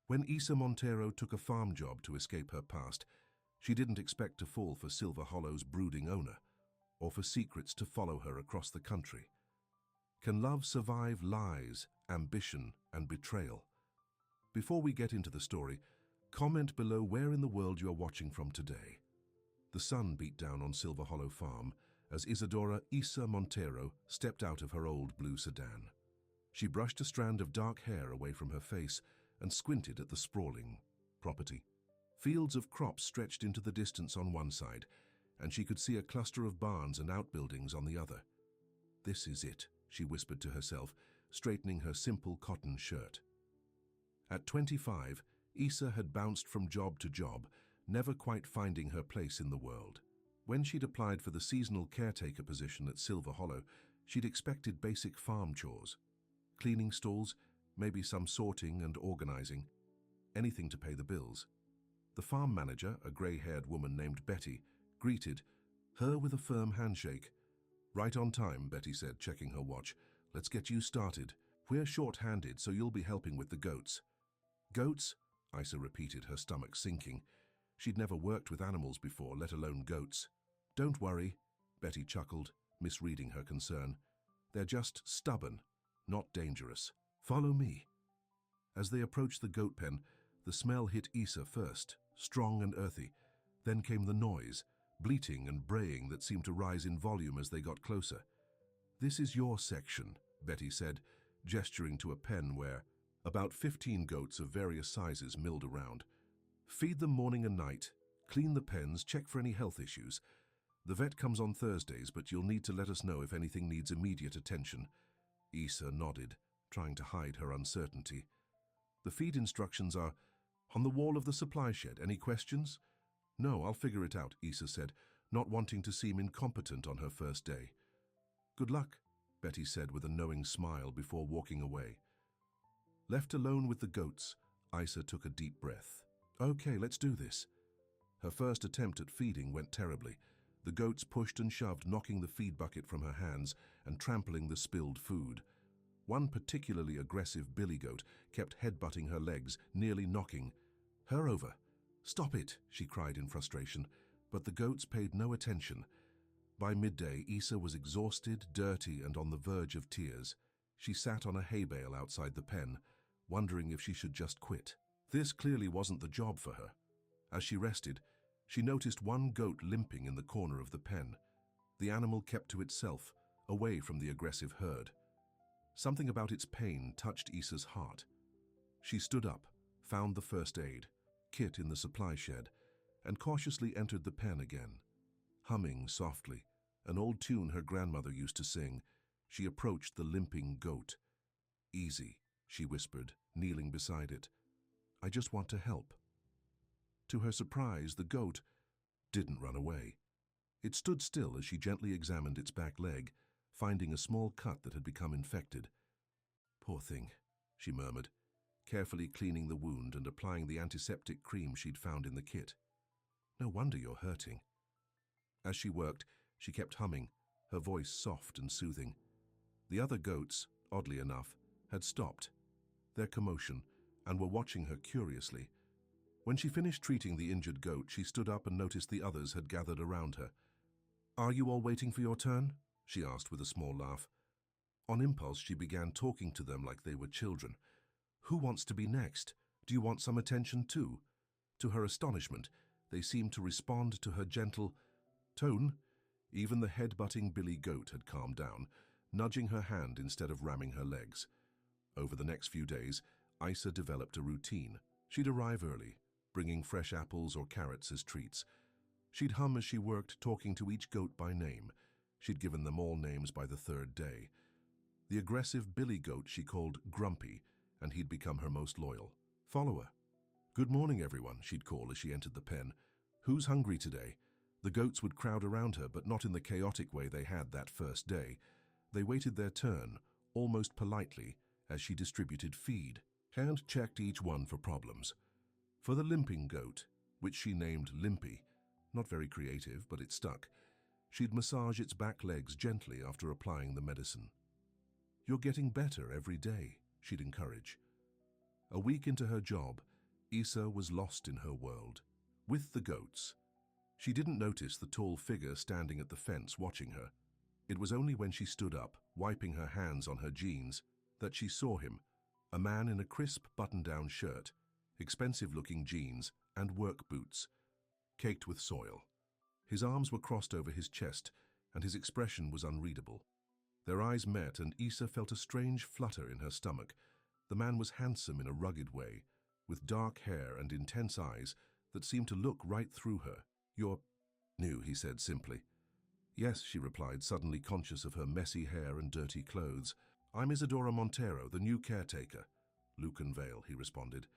When Isa Montero took a farm job to escape her past, she didn't expect to fall for Silver Hollow's brooding owner, or for secrets to follow her across the country. Can love survive lies, ambition, and betrayal? Before we get into the story, comment below where in the world you are watching from today. The sun beat down on Silver Hollow Farm as Isadora Isa Montero stepped out of her old blue sedan. She brushed a strand of dark hair away from her face and squinted at the sprawling property. Fields of crops stretched into the distance on one side, and she could see a cluster of barns and outbuildings on the other. "This is it," she whispered to herself, straightening her simple cotton shirt. At 25, Isa had bounced from job to job, never quite finding her place in the world. When she'd applied for the seasonal caretaker position at Silver Hollow, she'd expected basic farm chores. Cleaning stalls, maybe some sorting and organizing, anything to pay the bills. The farm manager, a grey-haired woman named Betty, greeted her with a firm handshake. "Right on time," Betty said, checking her watch. "Let's get you started. We're short-handed, so you'll be helping with the goats." "Goats?" Isa repeated, her stomach sinking. She'd never worked with animals before, let alone goats. "Don't worry," Betty chuckled, misreading her concern. "They're just stubborn, not dangerous. Follow me." As they approached the goat pen, the smell hit Isa first, strong and earthy. Then came the noise, bleating and braying that seemed to rise in volume as they got closer. "This is your section," Betty said, gesturing to a pen where about 15 goats of various sizes milled around. "Feed them morning and night, clean the pens, check for any health issues. The vet comes on Thursdays, but you'll need to let us know if anything needs immediate attention." Isa nodded, trying to hide her uncertainty. "The feed instructions are on the wall of the supply shed. Any questions?" "No, I'll figure it out," Isa said, not wanting to seem incompetent on her first day. "Good luck," Betty said with a knowing smile before walking away. Left alone with the goats, Isa took a deep breath. "Okay, let's do this." Her first attempt at feeding went terribly. The goats pushed and shoved, knocking the feed bucket from her hands and trampling the spilled food. One particularly aggressive billy goat kept headbutting her legs, nearly knocking her over. "Stop it," she cried in frustration, but the goats paid no attention. By midday, Isa was exhausted, dirty, and on the verge of tears. She sat on a hay bale outside the pen, wondering if she should just quit. This clearly wasn't the job for her. As she rested, she noticed one goat limping in the corner of the pen. The animal kept to itself, away from the aggressive herd. Something about its pain touched Isa's heart. She stood up, found the first aid kit in the supply shed, and cautiously entered the pen again. Humming softly, an old tune her grandmother used to sing, she approached the limping goat. "Easy," she whispered, kneeling beside it. "I just want to help." To her surprise, the goat didn't run away. It stood still as she gently examined its back leg, finding a small cut that had become infected. "Poor thing," she murmured, carefully cleaning the wound and applying the antiseptic cream she'd found in the kit. "No wonder you're hurting." As she worked, she kept humming, her voice soft and soothing. The other goats, oddly enough, had stopped their commotion and were watching her curiously. When she finished treating the injured goat, she stood up and noticed the others had gathered around her. "Are you all waiting for your turn?" she asked with a small laugh. On impulse, she began talking to them like they were children. "Who wants to be next? Do you want some attention too?" To her astonishment, they seemed to respond to her gentle tone. Even the head-butting billy goat had calmed down, nudging her hand instead of ramming her legs. Over the next few days, Isa developed a routine. She'd arrive early, bringing fresh apples or carrots as treats. She'd hum as she worked, talking to each goat by name. She'd given them all names by the third day. The aggressive billy goat she called Grumpy, and he'd become her most loyal follower. "Good morning, everyone," she'd call as she entered the pen. "Who's hungry today?" The goats would crowd around her, but not in the chaotic way they had that first day. They waited their turn, almost politely, as she distributed feed, and checked each one for problems. For the limping goat, which she named Limpy, not very creative, but it stuck, she'd massage its back legs gently after applying the medicine. "You're getting better every day," she'd encourage. A week into her job, Isa was lost in her world, with the goats. She didn't notice the tall figure standing at the fence watching her. It was only when she stood up, wiping her hands on her jeans, that she saw him, a man in a crisp button-down shirt, expensive-looking jeans, and work boots, caked with soil. His arms were crossed over his chest, and his expression was unreadable. Their eyes met, and Isa felt a strange flutter in her stomach. The man was handsome in a rugged way, with dark hair and intense eyes that seemed to look right through her. "You're new," he said simply. "Yes," she replied, suddenly conscious of her messy hair and dirty clothes. "I'm Isadora Montero, the new caretaker." "Lucan Vale," he responded.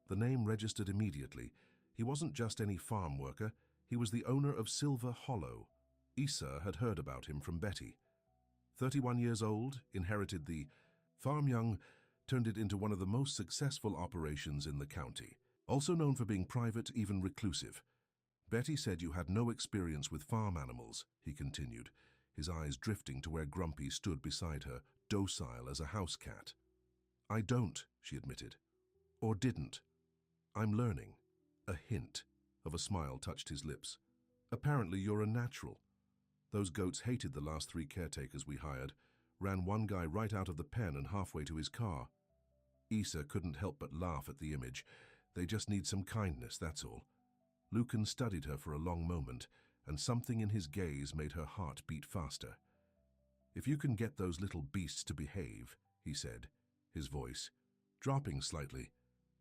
The name registered immediately. He wasn't just any farm worker, he was the owner of Silver Hollow. Isa had heard about him from Betty. 31 years old, inherited the farm, young, turned it into one of the most successful operations in the county. Also known for being private, even reclusive. "Betty said you had no experience with farm animals," he continued, his eyes drifting to where Grumpy stood beside her, docile as a house cat. "I don't," she admitted. "Or didn't. I'm learning." A hint of a smile touched his lips. "Apparently you're a natural. Those goats hated the last 3 caretakers we hired, ran one guy right out of the pen and halfway to his car." Isa couldn't help but laugh at the image. "They just need some kindness, that's all." Lucan studied her for a long moment, and something in his gaze made her heart beat faster. "If you can get those little beasts to behave," he said, his voice dropping slightly,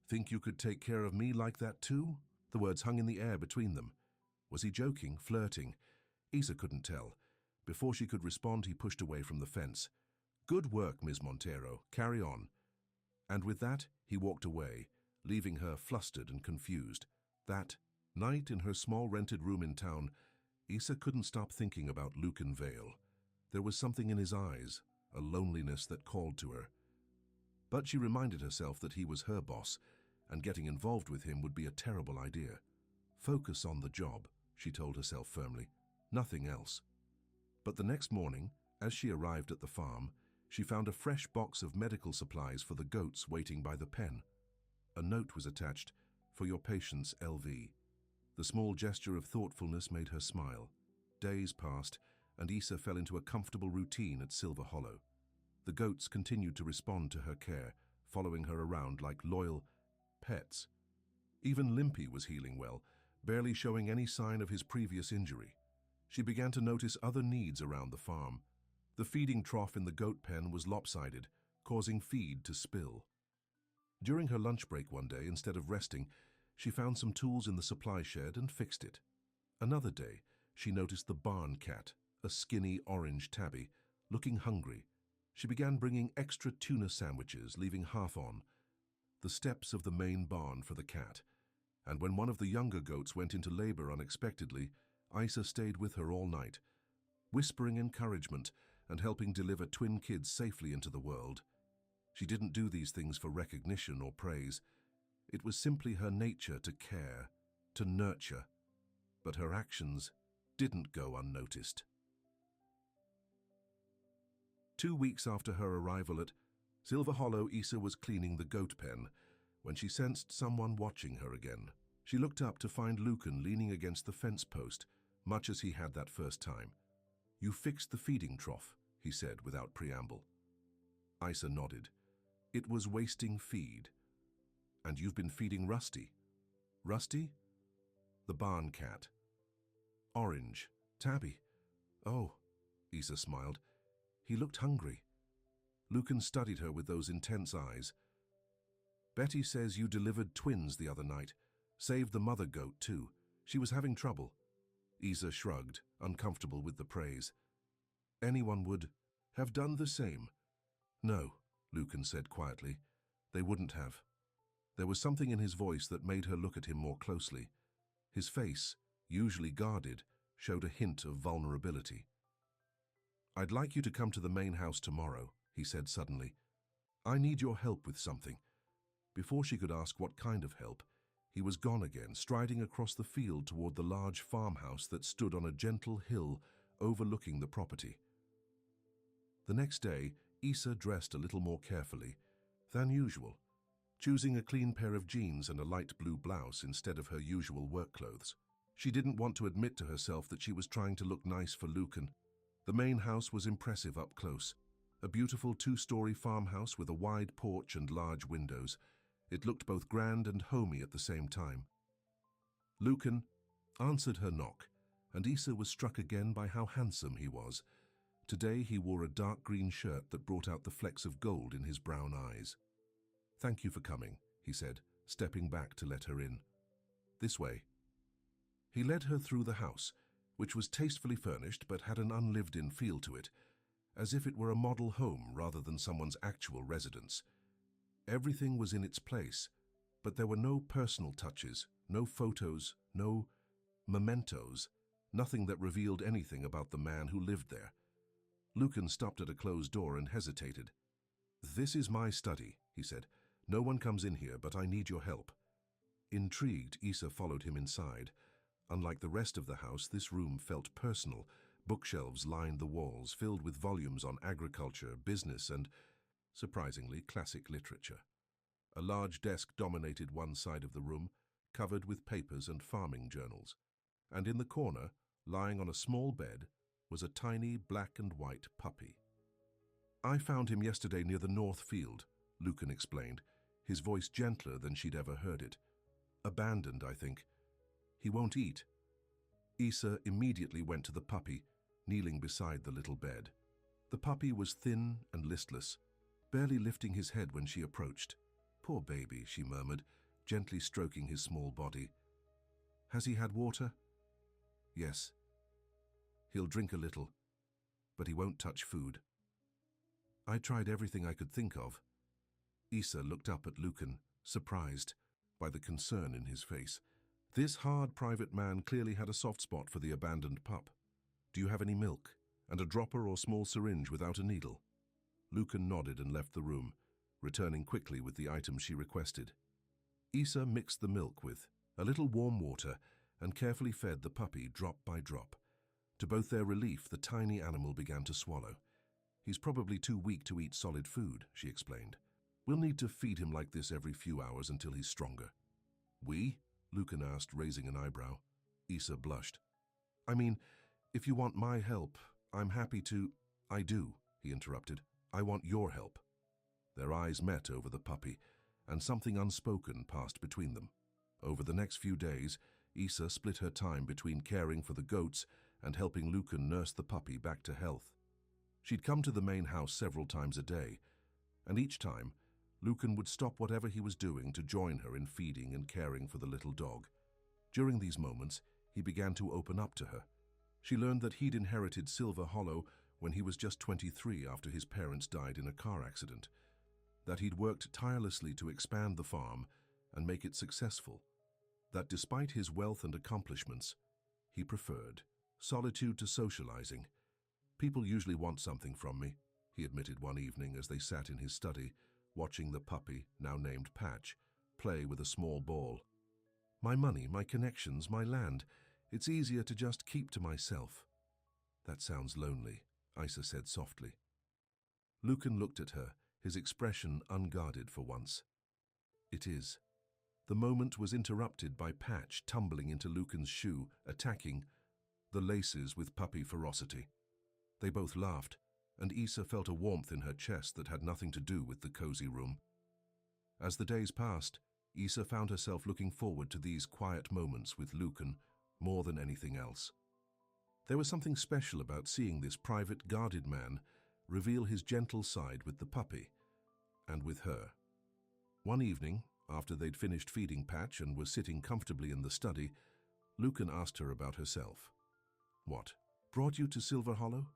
"think you could take care of me like that too?" The words hung in the air between them. Was he joking, flirting? Isa couldn't tell. Before she could respond, he pushed away from the fence. "Good work, Ms. Montero. Carry on." And with that, he walked away, leaving her flustered and confused. That night in her small rented room in town, Isa couldn't stop thinking about Lucan Vale. There was something in his eyes, a loneliness that called to her. But she reminded herself that he was her boss, and getting involved with him would be a terrible idea. "Focus on the job," she told herself firmly. "Nothing else." But the next morning, as she arrived at the farm, she found a fresh box of medical supplies for the goats waiting by the pen. A note was attached, "For your patience, LV." The small gesture of thoughtfulness made her smile. Days passed, and Isa fell into a comfortable routine at Silver Hollow. The goats continued to respond to her care, following her around like loyal pets. Even Limpy was healing well, barely showing any sign of his previous injury. She began to notice other needs around the farm. The feeding trough in the goat pen was lopsided, causing feed to spill. During her lunch break one day, instead of resting, she found some tools in the supply shed and fixed it. Another day, she noticed the barn cat, a skinny orange tabby, looking hungry. She began bringing extra tuna sandwiches, leaving half on the steps of the main barn for the cat. And when one of the younger goats went into labor unexpectedly, Isa stayed with her all night, whispering encouragement and helping deliver twin kids safely into the world. She didn't do these things for recognition or praise. It was simply her nature to care, to nurture, but her actions didn't go unnoticed. 2 weeks after her arrival at Silver Hollow, Isa was cleaning the goat pen when she sensed someone watching her again. She looked up to find Lucan leaning against the fence post, much as he had that first time. "You fixed the feeding trough," he said without preamble. Isa nodded. "It was wasting feed. And you've been feeding Rusty." "Rusty?" "The barn cat." "Orange. Tabby." "Oh," Isa smiled. "He looked hungry." Lucan studied her with those intense eyes. "Betty says you delivered twins the other night. Saved the mother goat, too. She was having trouble." Isa shrugged, uncomfortable with the praise. "Anyone would have done the same." "No," Lucan said quietly. "They wouldn't have." There was something in his voice that made her look at him more closely. His face, usually guarded, showed a hint of vulnerability. "I'd like you to come to the main house tomorrow," he said suddenly. "I need your help with something." Before she could ask what kind of help, he was gone again, striding across the field toward the large farmhouse that stood on a gentle hill overlooking the property. The next day, Isa dressed a little more carefully than usual. choosing a clean pair of jeans and a light blue blouse instead of her usual work clothes. She didn't want to admit to herself that she was trying to look nice for Lucan. The main house was impressive up close. A beautiful two-story farmhouse with a wide porch and large windows. It looked both grand and homey at the same time. Lucan answered her knock, and Issa was struck again by how handsome he was. Today he wore a dark green shirt that brought out the flecks of gold in his brown eyes. "Thank you for coming," he said, stepping back to let her in. "This way." He led her through the house, which was tastefully furnished but had an unlived-in feel to it, as if it were a model home rather than someone's actual residence. Everything was in its place, but there were no personal touches, no photos, no mementos, nothing that revealed anything about the man who lived there. Lucan stopped at a closed door and hesitated. "This is my study," he said. "No one comes in here, but I need your help." Intrigued, Issa followed him inside. Unlike the rest of the house, this room felt personal. Bookshelves lined the walls, filled with volumes on agriculture, business, and, surprisingly, classic literature. A large desk dominated one side of the room, covered with papers and farming journals. And in the corner, lying on a small bed, was a tiny black and white puppy. "I found him yesterday near the North Field," Lucan explained, his voice gentler than she'd ever heard it. "Abandoned, I think. He won't eat." Issa immediately went to the puppy, kneeling beside the little bed. The puppy was thin and listless, barely lifting his head when she approached. "Poor baby," she murmured, gently stroking his small body. "Has he had water?" "Yes. He'll drink a little, but he won't touch food." "I tried everything I could think of." Issa looked up at Lucan, surprised by the concern in his face. This hard private man clearly had a soft spot for the abandoned pup. "Do you have any milk? And a dropper or small syringe without a needle?" Lucan nodded and left the room, returning quickly with the items she requested. Issa mixed the milk with a little warm water and carefully fed the puppy drop by drop. To both their relief, the tiny animal began to swallow. "He's probably too weak to eat solid food," she explained. "We'll need to feed him like this every few hours until he's stronger." "We?" Lucan asked, raising an eyebrow. Issa blushed. "I mean, if you want my help, I'm happy to—" "I do," he interrupted. "I want your help." Their eyes met over the puppy, and something unspoken passed between them. Over the next few days, Issa split her time between caring for the goats and helping Lucan nurse the puppy back to health. She'd come to the main house several times a day, and each time, Lucan would stop whatever he was doing to join her in feeding and caring for the little dog. During these moments, he began to open up to her. She learned that he'd inherited Silver Hollow when he was just 23 after his parents died in a car accident, that he'd worked tirelessly to expand the farm and make it successful, that despite his wealth and accomplishments, he preferred solitude to socializing. "People usually want something from me," he admitted one evening as they sat in his study, watching the puppy, now named Patch, play with a small ball. "My money, my connections, my land. It's easier to just keep to myself." "That sounds lonely," Issa said softly. Lucan looked at her, his expression unguarded for once. "It is." The moment was interrupted by Patch tumbling into Lucan's shoe, attacking the laces with puppy ferocity. They both laughed, and Issa felt a warmth in her chest that had nothing to do with the cozy room. As the days passed, Issa found herself looking forward to these quiet moments with Lucan more than anything else. There was something special about seeing this private, guarded man reveal his gentle side with the puppy, and with her. One evening, after they'd finished feeding Patch and were sitting comfortably in the study, Lucan asked her about herself. "What brought you to Silver Hollow?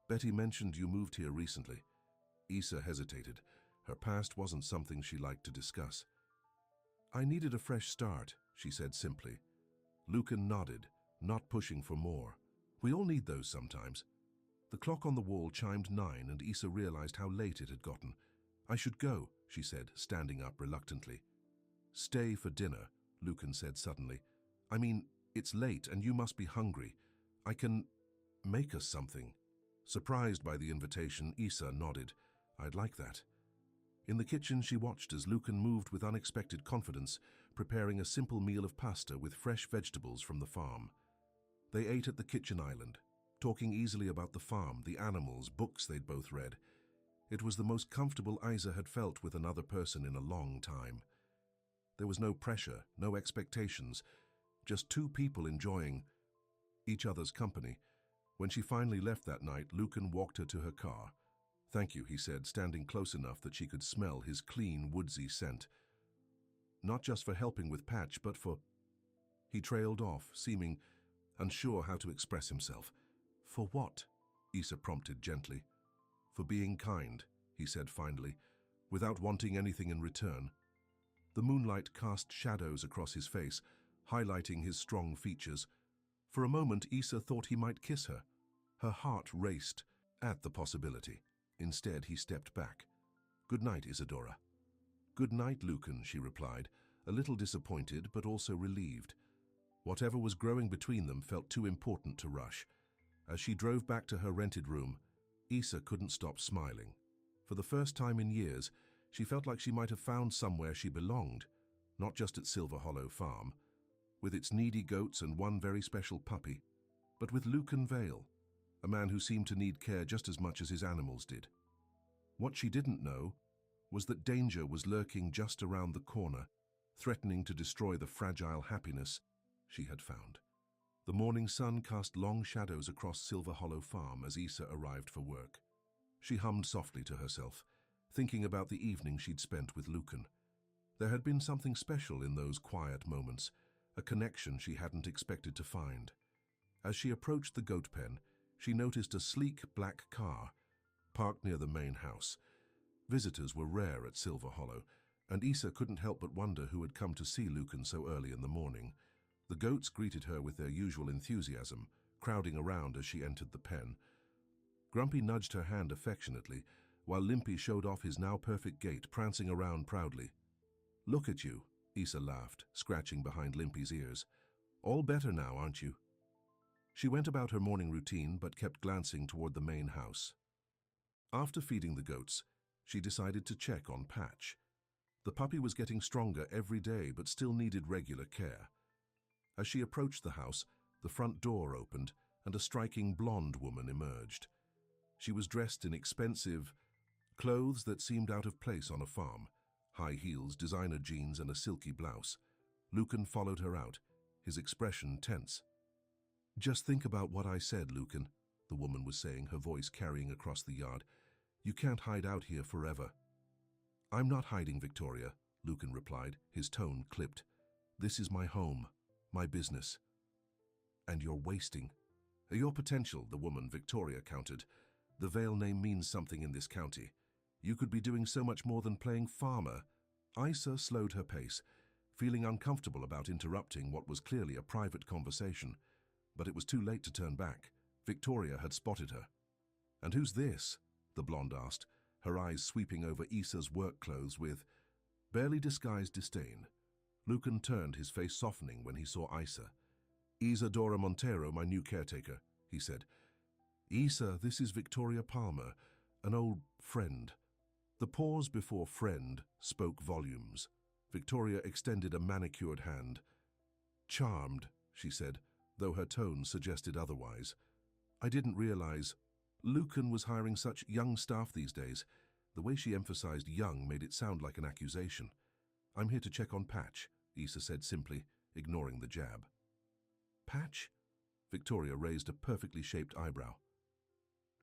Betty mentioned you moved here recently." Issa hesitated. Her past wasn't something she liked to discuss. "I needed a fresh start," she said simply. Lucan nodded, not pushing for more. "We all need those sometimes." The clock on the wall chimed 9 and Issa realized how late it had gotten. "I should go," she said, standing up reluctantly. "Stay for dinner," Lucan said suddenly. "I mean, it's late and you must be hungry. I can make us something." Surprised by the invitation, Issa nodded. "I'd like that." In the kitchen, she watched as Lucan moved with unexpected confidence, preparing a simple meal of pasta with fresh vegetables from the farm. They ate at the kitchen island, talking easily about the farm, the animals, books they'd both read. It was the most comfortable Isa had felt with another person in a long time. There was no pressure, no expectations, just two people enjoying each other's company. When she finally left that night, Lucan walked her to her car. "Thank you," he said, standing close enough that she could smell his clean, woodsy scent. "Not just for helping with Patch, but for—" He trailed off, seeming unsure how to express himself. "For what?" Isa prompted gently. "For being kind," he said finally, without wanting anything in return. The moonlight cast shadows across his face, highlighting his strong features. For a moment, Isa thought he might kiss her. Her heart raced at the possibility. Instead, he stepped back. "Good night, Isadora." "Good night, Lucan," she replied, a little disappointed but also relieved. Whatever was growing between them felt too important to rush. As she drove back to her rented room, Isa couldn't stop smiling. For the first time in years, she felt like she might have found somewhere she belonged, not just at Silver Hollow Farm, with its needy goats and one very special puppy, but with Lucan Vale, a man who seemed to need care just as much as his animals did. What she didn't know was that danger was lurking just around the corner, threatening to destroy the fragile happiness she had found. The morning sun cast long shadows across Silver Hollow Farm as Isa arrived for work. She hummed softly to herself, thinking about the evening she'd spent with Lucan. There had been something special in those quiet moments, a connection she hadn't expected to find. As she approached the goat pen, she noticed a sleek black car parked near the main house. Visitors were rare at Silver Hollow, and Isa couldn't help but wonder who had come to see Lucan so early in the morning. The goats greeted her with their usual enthusiasm, crowding around as she entered the pen. Grumpy nudged her hand affectionately, while Limpy showed off his now perfect gait, prancing around proudly. "Look at you," Isa laughed, scratching behind Limpy's ears. "All better now, aren't you?" She went about her morning routine but kept glancing toward the main house. After feeding the goats, she decided to check on Patch. The puppy was getting stronger every day but still needed regular care. As she approached the house, the front door opened and a striking blonde woman emerged. She was dressed in expensive clothes that seemed out of place on a farm, high heels, designer jeans, and a silky blouse. Lucan followed her out, his expression tense. "Just think about what I said, Lucan," the woman was saying, her voice carrying across the yard. "You can't hide out here forever." "I'm not hiding, Victoria," Lucan replied, his tone clipped. "This is my home, my business." "And you're wasting your potential," the woman, Victoria, countered. "The Vale name means something in this county. You could be doing so much more than playing farmer." Isa slowed her pace, feeling uncomfortable about interrupting what was clearly a private conversation. But it was too late to turn back. Victoria had spotted her. "And who's this?" the blonde asked, her eyes sweeping over Isa's work clothes with barely disguised disdain. Lucan turned, his face softening when he saw Isa. "Isadora Montero, my new caretaker," he said. "Isa, this is Victoria Palmer, an old friend." The pause before friend spoke volumes. Victoria extended a manicured hand. "Charmed," she said, though her tone suggested otherwise. "I didn't realize Lucan was hiring such young staff these days." The way she emphasized young made it sound like an accusation. "I'm here to check on Patch," Isa said simply, ignoring the jab. "Patch?" Victoria raised a perfectly shaped eyebrow.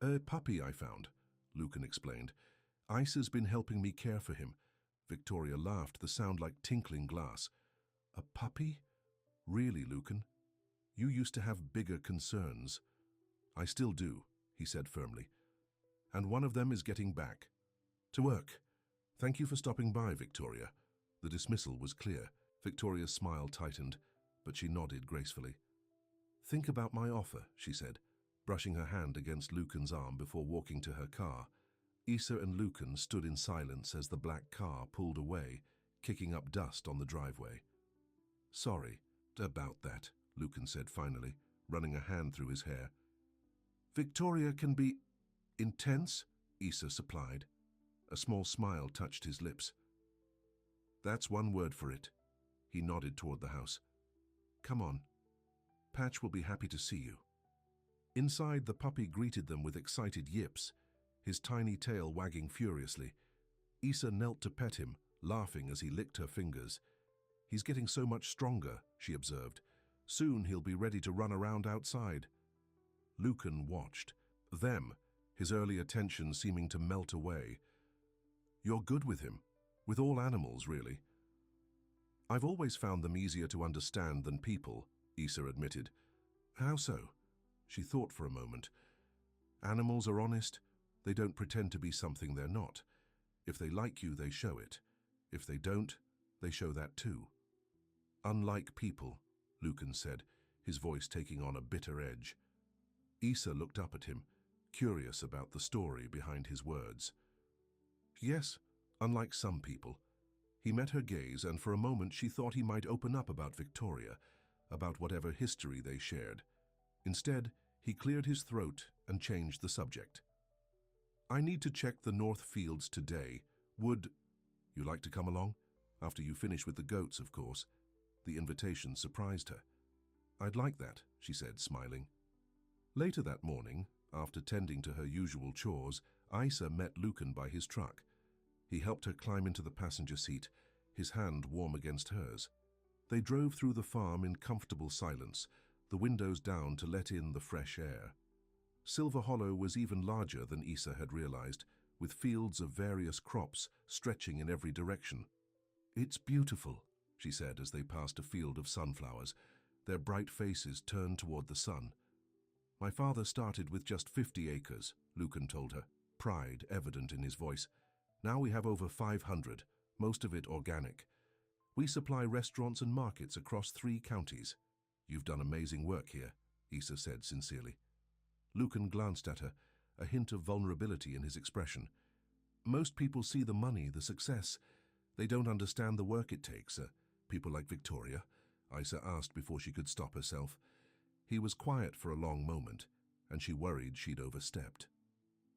"A puppy I found," Lucan explained. "Isa's been helping me care for him." Victoria laughed, the sound like tinkling glass. "A puppy? Really, Lucan? You used to have bigger concerns." "I still do," he said firmly. "And one of them is getting back to work." "Thank you for stopping by, Victoria." The dismissal was clear. Victoria's smile tightened, but she nodded gracefully. "Think about my offer," she said, brushing her hand against Lucan's arm before walking to her car. Isa and Lucan stood in silence as the black car pulled away, kicking up dust on the driveway. "Sorry about that," Lucan said finally, running a hand through his hair. "Victoria can be intense," Isa supplied. A small smile touched his lips. That's one word for it. He nodded toward the house. Come on. Patch will be happy to see you. Inside, the puppy greeted them with excited yips, his tiny tail wagging furiously. Issa knelt to pet him, laughing as he licked her fingers. He's getting so much stronger, she observed. Soon he'll be ready to run around outside. Lucan watched. Them, his early attention seeming to melt away. You're good with him. With all animals, really. I've always found them easier to understand than people, Issa admitted. How so? She thought for a moment. Animals are honest. They don't pretend to be something they're not. If they like you, they show it. If they don't, they show that too. Unlike people, Lucan said, his voice taking on a bitter edge. Issa looked up at him, curious about the story behind his words. Yes, unlike some people. He met her gaze, and for a moment she thought he might open up about Victoria, about whatever history they shared. Instead, he cleared his throat and changed the subject. I need to check the North Fields today. Would you like to come along? After you finish with the goats, of course. The invitation surprised her. I'd like that, she said, smiling. Later that morning, after tending to her usual chores, Issa met Lucan by his truck. He helped her climb into the passenger seat, his hand warm against hers. They drove through the farm in comfortable silence, the windows down to let in the fresh air. Silver Hollow was even larger than Issa had realized, with fields of various crops stretching in every direction. It's beautiful, she said as they passed a field of sunflowers, their bright faces turned toward the sun. My father started with just 50 acres, Lucan told her, pride evident in his voice. Now we have over 500, most of it organic. We supply restaurants and markets across 3 counties. You've done amazing work here, Issa said sincerely. Lucan glanced at her, a hint of vulnerability in his expression. Most people see the money, the success. They don't understand the work it takes. People like Victoria, Issa asked before she could stop herself. He was quiet for a long moment, and she worried she'd overstepped.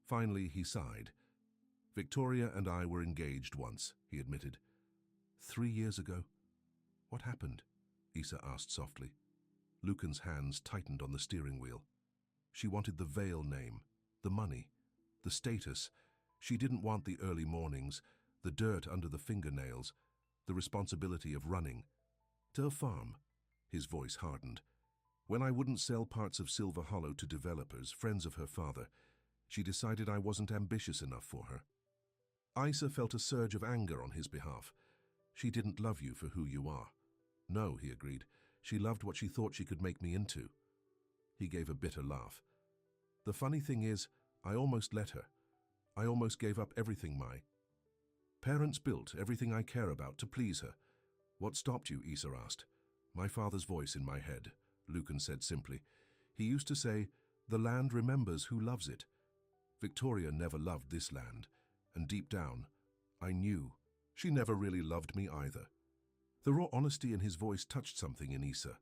Finally, he sighed. Victoria and I were engaged once, he admitted. 3 years ago. What happened? Issa asked softly. Lucan's hands tightened on the steering wheel. She wanted the Vale name, the money, the status. She didn't want the early mornings, the dirt under the fingernails, the responsibility of running. To a farm, his voice hardened. When I wouldn't sell parts of Silver Hollow to developers, friends of her father, she decided I wasn't ambitious enough for her. Issa felt a surge of anger on his behalf. She didn't love you for who you are. No, he agreed. She loved what she thought she could make me into. He gave a bitter laugh. The funny thing is, I almost let her. I almost gave up everything my parents built, everything I care about, to please her. What stopped you? Issa asked. My father's voice in my head, Lucan said simply. He used to say, the land remembers who loves it. Victoria never loved this land, and deep down, I knew. She never really loved me either. The raw honesty in his voice touched something in Issa.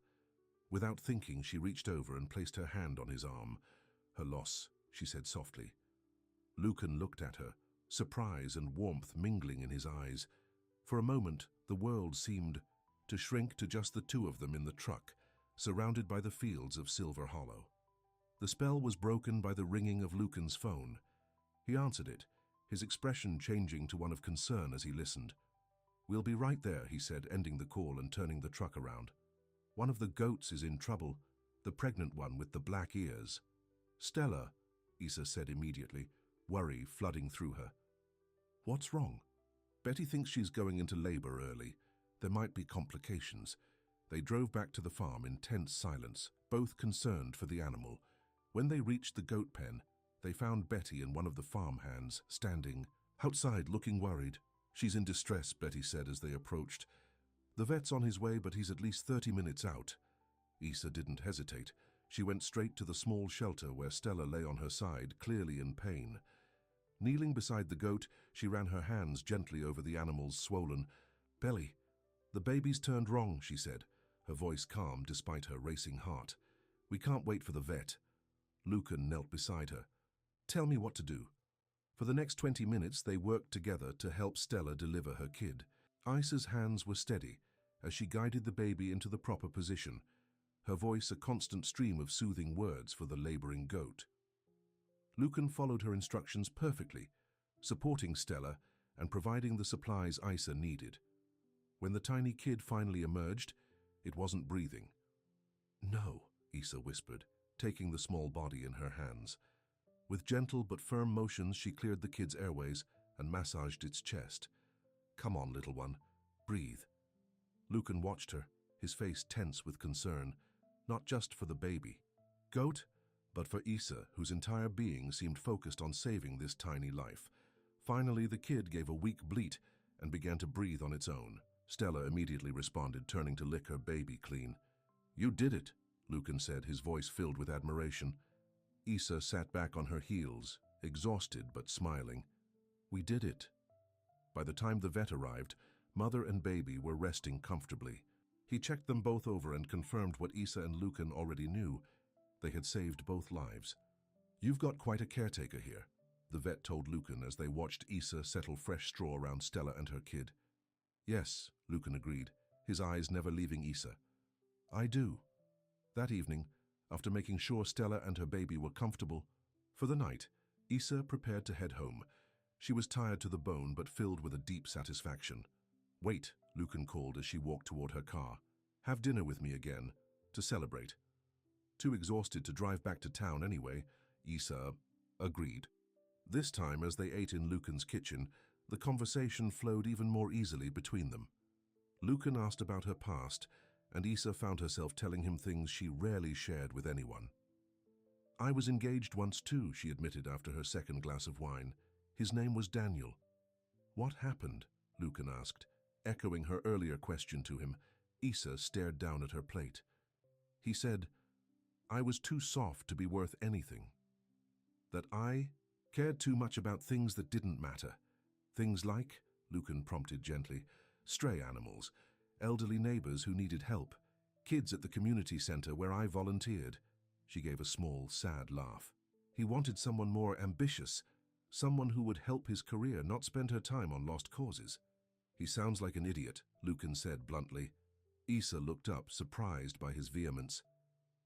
Without thinking, she reached over and placed her hand on his arm. Her loss, she said softly. Lucan looked at her, surprise and warmth mingling in his eyes. For a moment, the world seemed to shrink to just the two of them in the truck, surrounded by the fields of Silver Hollow. The spell was broken by the ringing of Lucan's phone. He answered it, his expression changing to one of concern as he listened. We'll be right there, he said, ending the call and turning the truck around. One of the goats is in trouble, the pregnant one with the black ears. Stella, Issa said immediately, worry flooding through her. What's wrong? Betty thinks she's going into labor early. There might be complications. They drove back to the farm in tense silence, both concerned for the animal. When they reached the goat pen, they found Betty and one of the farmhands standing outside looking worried. She's in distress, Betty said as they approached. The vet's on his way, but he's at least 30 minutes out. Issa didn't hesitate. She went straight to the small shelter where Stella lay on her side, clearly in pain. Kneeling beside the goat, she ran her hands gently over the animal's swollen belly. The baby's turned wrong, she said, her voice calm despite her racing heart. We can't wait for the vet. Lucan knelt beside her. Tell me what to do. For the next 20 minutes, they worked together to help Stella deliver her kid. Isa's hands were steady as she guided the baby into the proper position, her voice a constant stream of soothing words for the laboring goat. Lucan followed her instructions perfectly, supporting Stella and providing the supplies Isa needed. When the tiny kid finally emerged, it wasn't breathing. "No," Isa whispered, taking the small body in her hands. With gentle but firm motions, she cleared the kid's airways and massaged its chest. "Come on, little one. Breathe." Lucan watched her, his face tense with concern, not just for the baby, goat, but for Isa, whose entire being seemed focused on saving this tiny life. Finally, the kid gave a weak bleat and began to breathe on its own. Stella immediately responded, turning to lick her baby clean. "You did it," Lucan said, his voice filled with admiration. Isa sat back on her heels, exhausted but smiling. "We did it." By the time the vet arrived, mother and baby were resting comfortably. He checked them both over and confirmed what Isa and Lucan already knew. They had saved both lives. "You've got quite a caretaker here," the vet told Lucan as they watched Isa settle fresh straw around Stella and her kid. "Yes," Lucan agreed, his eyes never leaving Isa. "I do." That evening, after making sure Stella and her baby were comfortable, for the night, Isa prepared to head home. She was tired to the bone but filled with a deep satisfaction. "Wait," Lucan called as she walked toward her car. "Have dinner with me again, to celebrate." Too exhausted to drive back to town anyway, Isa agreed. This time, as they ate in Lucan's kitchen, the conversation flowed even more easily between them. Lucan asked about her past, and Isa found herself telling him things she rarely shared with anyone. "I was engaged once too," she admitted after her second glass of wine. "His name was Daniel." "What happened?" Lucan asked, echoing her earlier question to him. Isa stared down at her plate. "He said, I was too soft to be worth anything. That I cared too much about things that didn't matter. Things like," Lucan prompted gently, "stray animals, elderly neighbors who needed help, kids at the community center where I volunteered." She gave a small, sad laugh. "He wanted someone more ambitious, someone who would help his career, not spend her time on lost causes." "He sounds like an idiot," Lucan said bluntly. Isa looked up, surprised by his vehemence.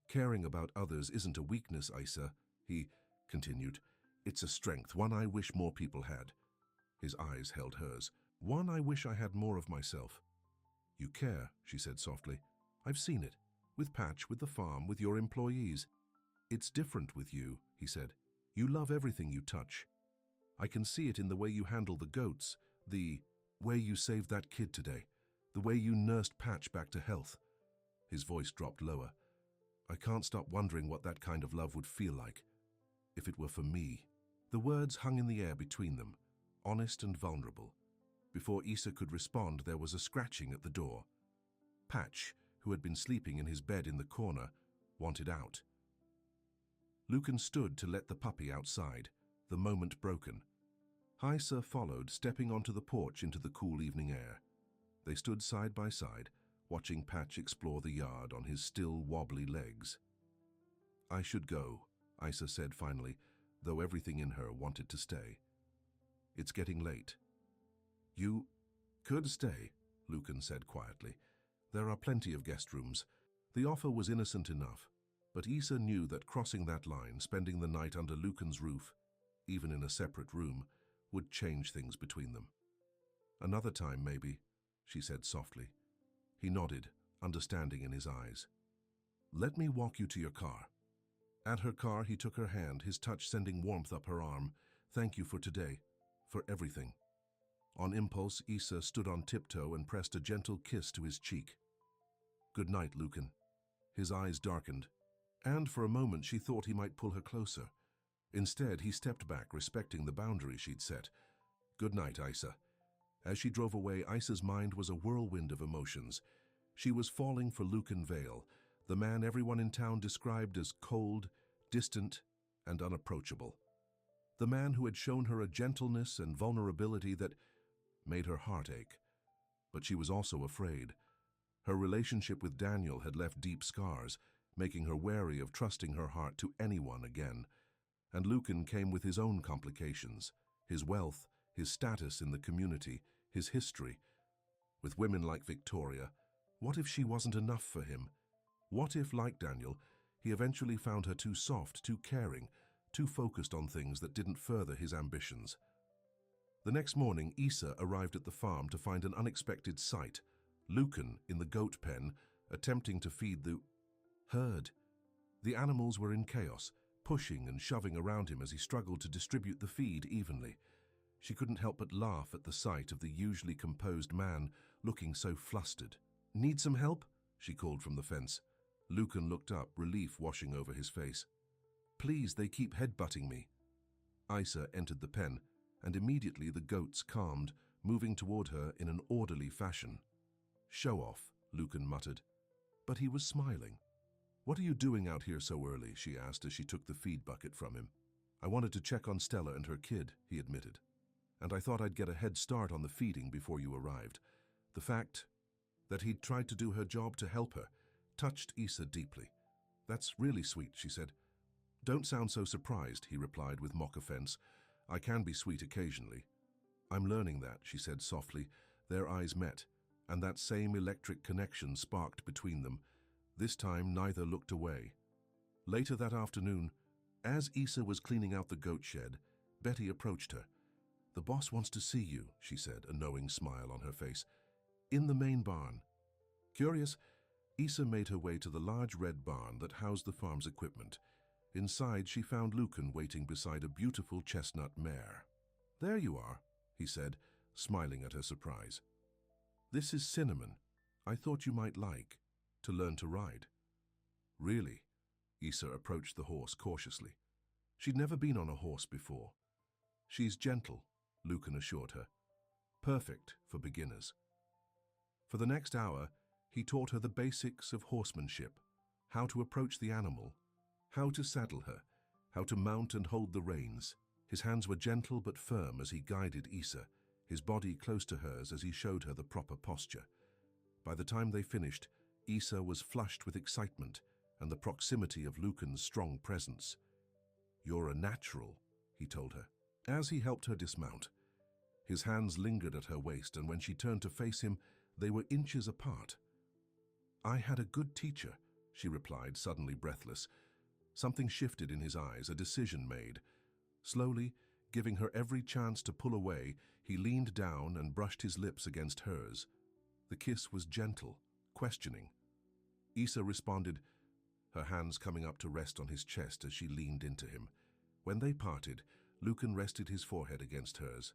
"Caring about others isn't a weakness, Isa," he continued. "It's a strength, one I wish more people had." His eyes held hers. "One I wish I had more of myself." "You care," she said softly. "I've seen it. With Patch, with the farm, with your employees." "It's different with you," he said. "You love everything you touch. I can see it in the way you handle the goats, the way you saved that kid today, the way you nursed Patch back to health." His voice dropped lower. "I can't stop wondering what that kind of love would feel like, if it were for me." The words hung in the air between them, honest and vulnerable. Before Isa could respond, there was a scratching at the door. Patch, who had been sleeping in his bed in the corner, wanted out. Lucan stood to let the puppy outside, the moment broken. Isa followed, stepping onto the porch into the cool evening air. They stood side by side, watching Patch explore the yard on his still wobbly legs. "I should go," Isa said finally, though everything in her wanted to stay. "It's getting late." "You could stay," Lucan said quietly. "There are plenty of guest rooms." The offer was innocent enough, but Isa knew that crossing that line, spending the night under Lucan's roof, even in a separate room, would change things between them. "Another time, maybe," she said softly. He nodded, understanding in his eyes. "Let me walk you to your car." At her car, he took her hand, his touch sending warmth up her arm. "Thank you for today, for everything." On impulse, Isa stood on tiptoe and pressed a gentle kiss to his cheek. "Good night, Lucan." His eyes darkened, and for a moment she thought he might pull her closer. Instead, he stepped back, respecting the boundary she'd set. "Good night, Isa." As she drove away, Isa's mind was a whirlwind of emotions. She was falling for Lucan Vale, the man everyone in town described as cold, distant, and unapproachable. The man who had shown her a gentleness and vulnerability that made her heart ache. But she was also afraid. Her relationship with Daniel had left deep scars, making her wary of trusting her heart to anyone again. And Lucan came with his own complications, his wealth, his status in the community, his history. With women like Victoria, what if she wasn't enough for him? What if, like Daniel, he eventually found her too soft, too caring, too focused on things that didn't further his ambitions? The next morning, Issa arrived at the farm to find an unexpected sight. Lucan, in the goat pen, attempting to feed the herd. The animals were in chaos, pushing and shoving around him as he struggled to distribute the feed evenly. She couldn't help but laugh at the sight of the usually composed man looking so flustered. "Need some help?" she called from the fence. Lucan looked up, relief washing over his face. "Please, they keep headbutting me." Issa entered the pen, and immediately the goats calmed, moving toward her in an orderly fashion. "Show off," Lucan muttered. But he was smiling. "What are you doing out here so early?" she asked as she took the feed bucket from him. "I wanted to check on Stella and her kid," he admitted. "And I thought I'd get a head start on the feeding before you arrived." The fact that he'd tried to do her job to help her touched Issa deeply. "That's really sweet," she said. "Don't sound so surprised," he replied with mock offense. "I can be sweet occasionally." "I'm learning that," she said softly. Their eyes met, and that same electric connection sparked between them. This time, neither looked away. Later that afternoon, as Issa was cleaning out the goat shed, Betty approached her. "The boss wants to see you," she said, a knowing smile on her face. "In the main barn." Curious, Issa made her way to the large red barn that housed the farm's equipment. Inside, she found Lucan waiting beside a beautiful chestnut mare. "There you are," he said, smiling at her surprise. "This is Cinnamon. I thought you might like to learn to ride." "Really?" Issa approached the horse cautiously. She'd never been on a horse before. "She's gentle," Lucan assured her. "Perfect for beginners." For the next hour, he taught her the basics of horsemanship, how to approach the animal, how to saddle her, how to mount and hold the reins. His hands were gentle but firm as he guided Issa, his body close to hers as he showed her the proper posture. By the time they finished, Issa was flushed with excitement and the proximity of Lucan's strong presence. "You're a natural," he told her. As he helped her dismount, his hands lingered at her waist, and when she turned to face him, they were inches apart. "I had a good teacher," she replied, suddenly breathless. Something shifted in his eyes, a decision made. Slowly, giving her every chance to pull away, he leaned down and brushed his lips against hers. The kiss was gentle, questioning. Issa responded, her hands coming up to rest on his chest as she leaned into him. When they parted, Lucan rested his forehead against hers.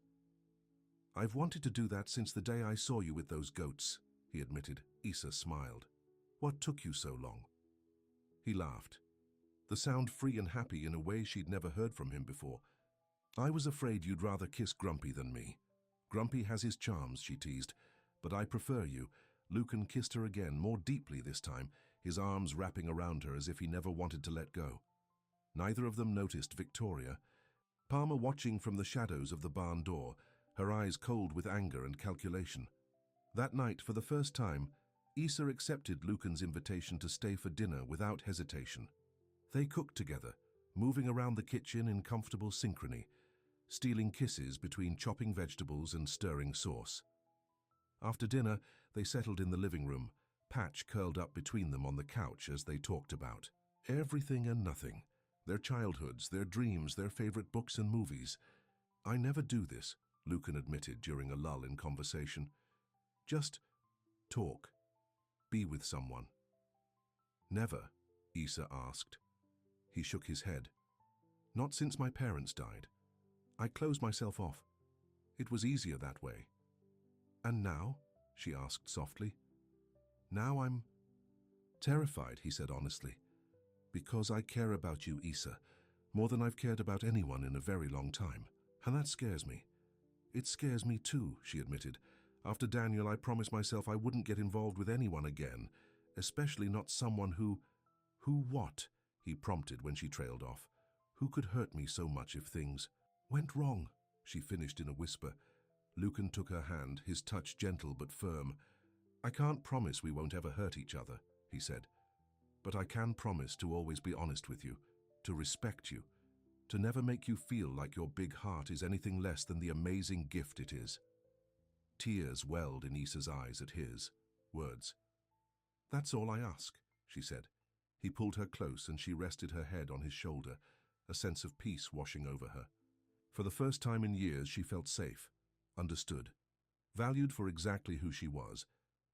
"I've wanted to do that since the day I saw you with those goats," he admitted. Issa smiled. "What took you so long?" He laughed, the sound free and happy in a way she'd never heard from him before. "I was afraid you'd rather kiss Grumpy than me. Grumpy has his charms," she teased, "but I prefer you." Lucan kissed her again, more deeply this time, his arms wrapping around her as if he never wanted to let go. Neither of them noticed Victoria, Palmer watching from the shadows of the barn door, her eyes cold with anger and calculation. That night, for the first time, Issa accepted Lucan's invitation to stay for dinner without hesitation. They cooked together, moving around the kitchen in comfortable synchrony, stealing kisses between chopping vegetables and stirring sauce. After dinner, they settled in the living room, Patch curled up between them on the couch as they talked about everything and nothing, their childhoods, their dreams, their favorite books and movies. "I never do this," Lucan admitted during a lull in conversation. "Just talk. Be with someone." "Never?" Issa asked. He shook his head. "Not since my parents died. I closed myself off. It was easier that way." "And now?" she asked softly. "Now I'm terrified," he said honestly. "Because I care about you, Issa, more than I've cared about anyone in a very long time. And that scares me." "It scares me too," she admitted. "After Daniel, I promised myself I wouldn't get involved with anyone again, especially not someone who..." "Who what?" he prompted when she trailed off. "Who could hurt me so much if things went wrong?" she finished in a whisper. Lucan took her hand, his touch gentle but firm. "I can't promise we won't ever hurt each other," he said. "But I can promise to always be honest with you, to respect you. To never make you feel like your big heart is anything less than the amazing gift it is. Tears welled in Issa's eyes at his words. That's all I ask, she said. He pulled her close and she rested her head on his shoulder, a sense of peace washing over her. For the first time in years, she felt safe, understood, valued for exactly who she was.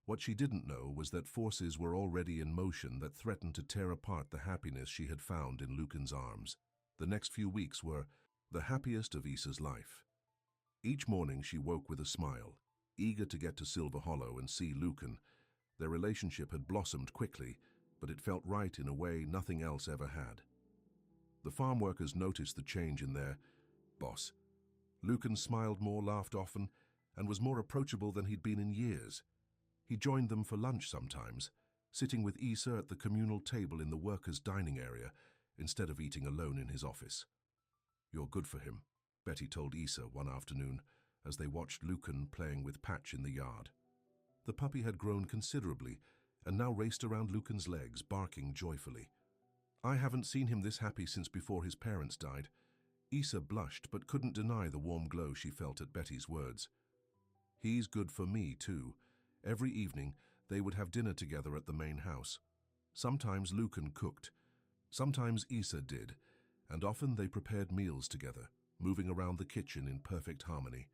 What she didn't know was that forces were already in motion that threatened to tear apart the happiness she had found in Lucan's arms. The next few weeks were the happiest of Issa's life. Each morning she woke with a smile, eager to get to Silver Hollow and see Lucan. Their relationship had blossomed quickly, but it felt right in a way nothing else ever had. The farm workers noticed the change in their boss. Lucan smiled more, laughed often, and was more approachable than he'd been in years. He joined them for lunch sometimes, sitting with Issa at the communal table in the workers' dining area, instead of eating alone in his office. You're good for him, Betty told Issa one afternoon, as they watched Lucan playing with Patch in the yard. The puppy had grown considerably, and now raced around Lucan's legs, barking joyfully. I haven't seen him this happy since before his parents died. Issa blushed, but couldn't deny the warm glow she felt at Betty's words. He's good for me, too. Every evening, they would have dinner together at the main house. Sometimes Lucan cooked. Sometimes Issa did, and often they prepared meals together, moving around the kitchen in perfect harmony.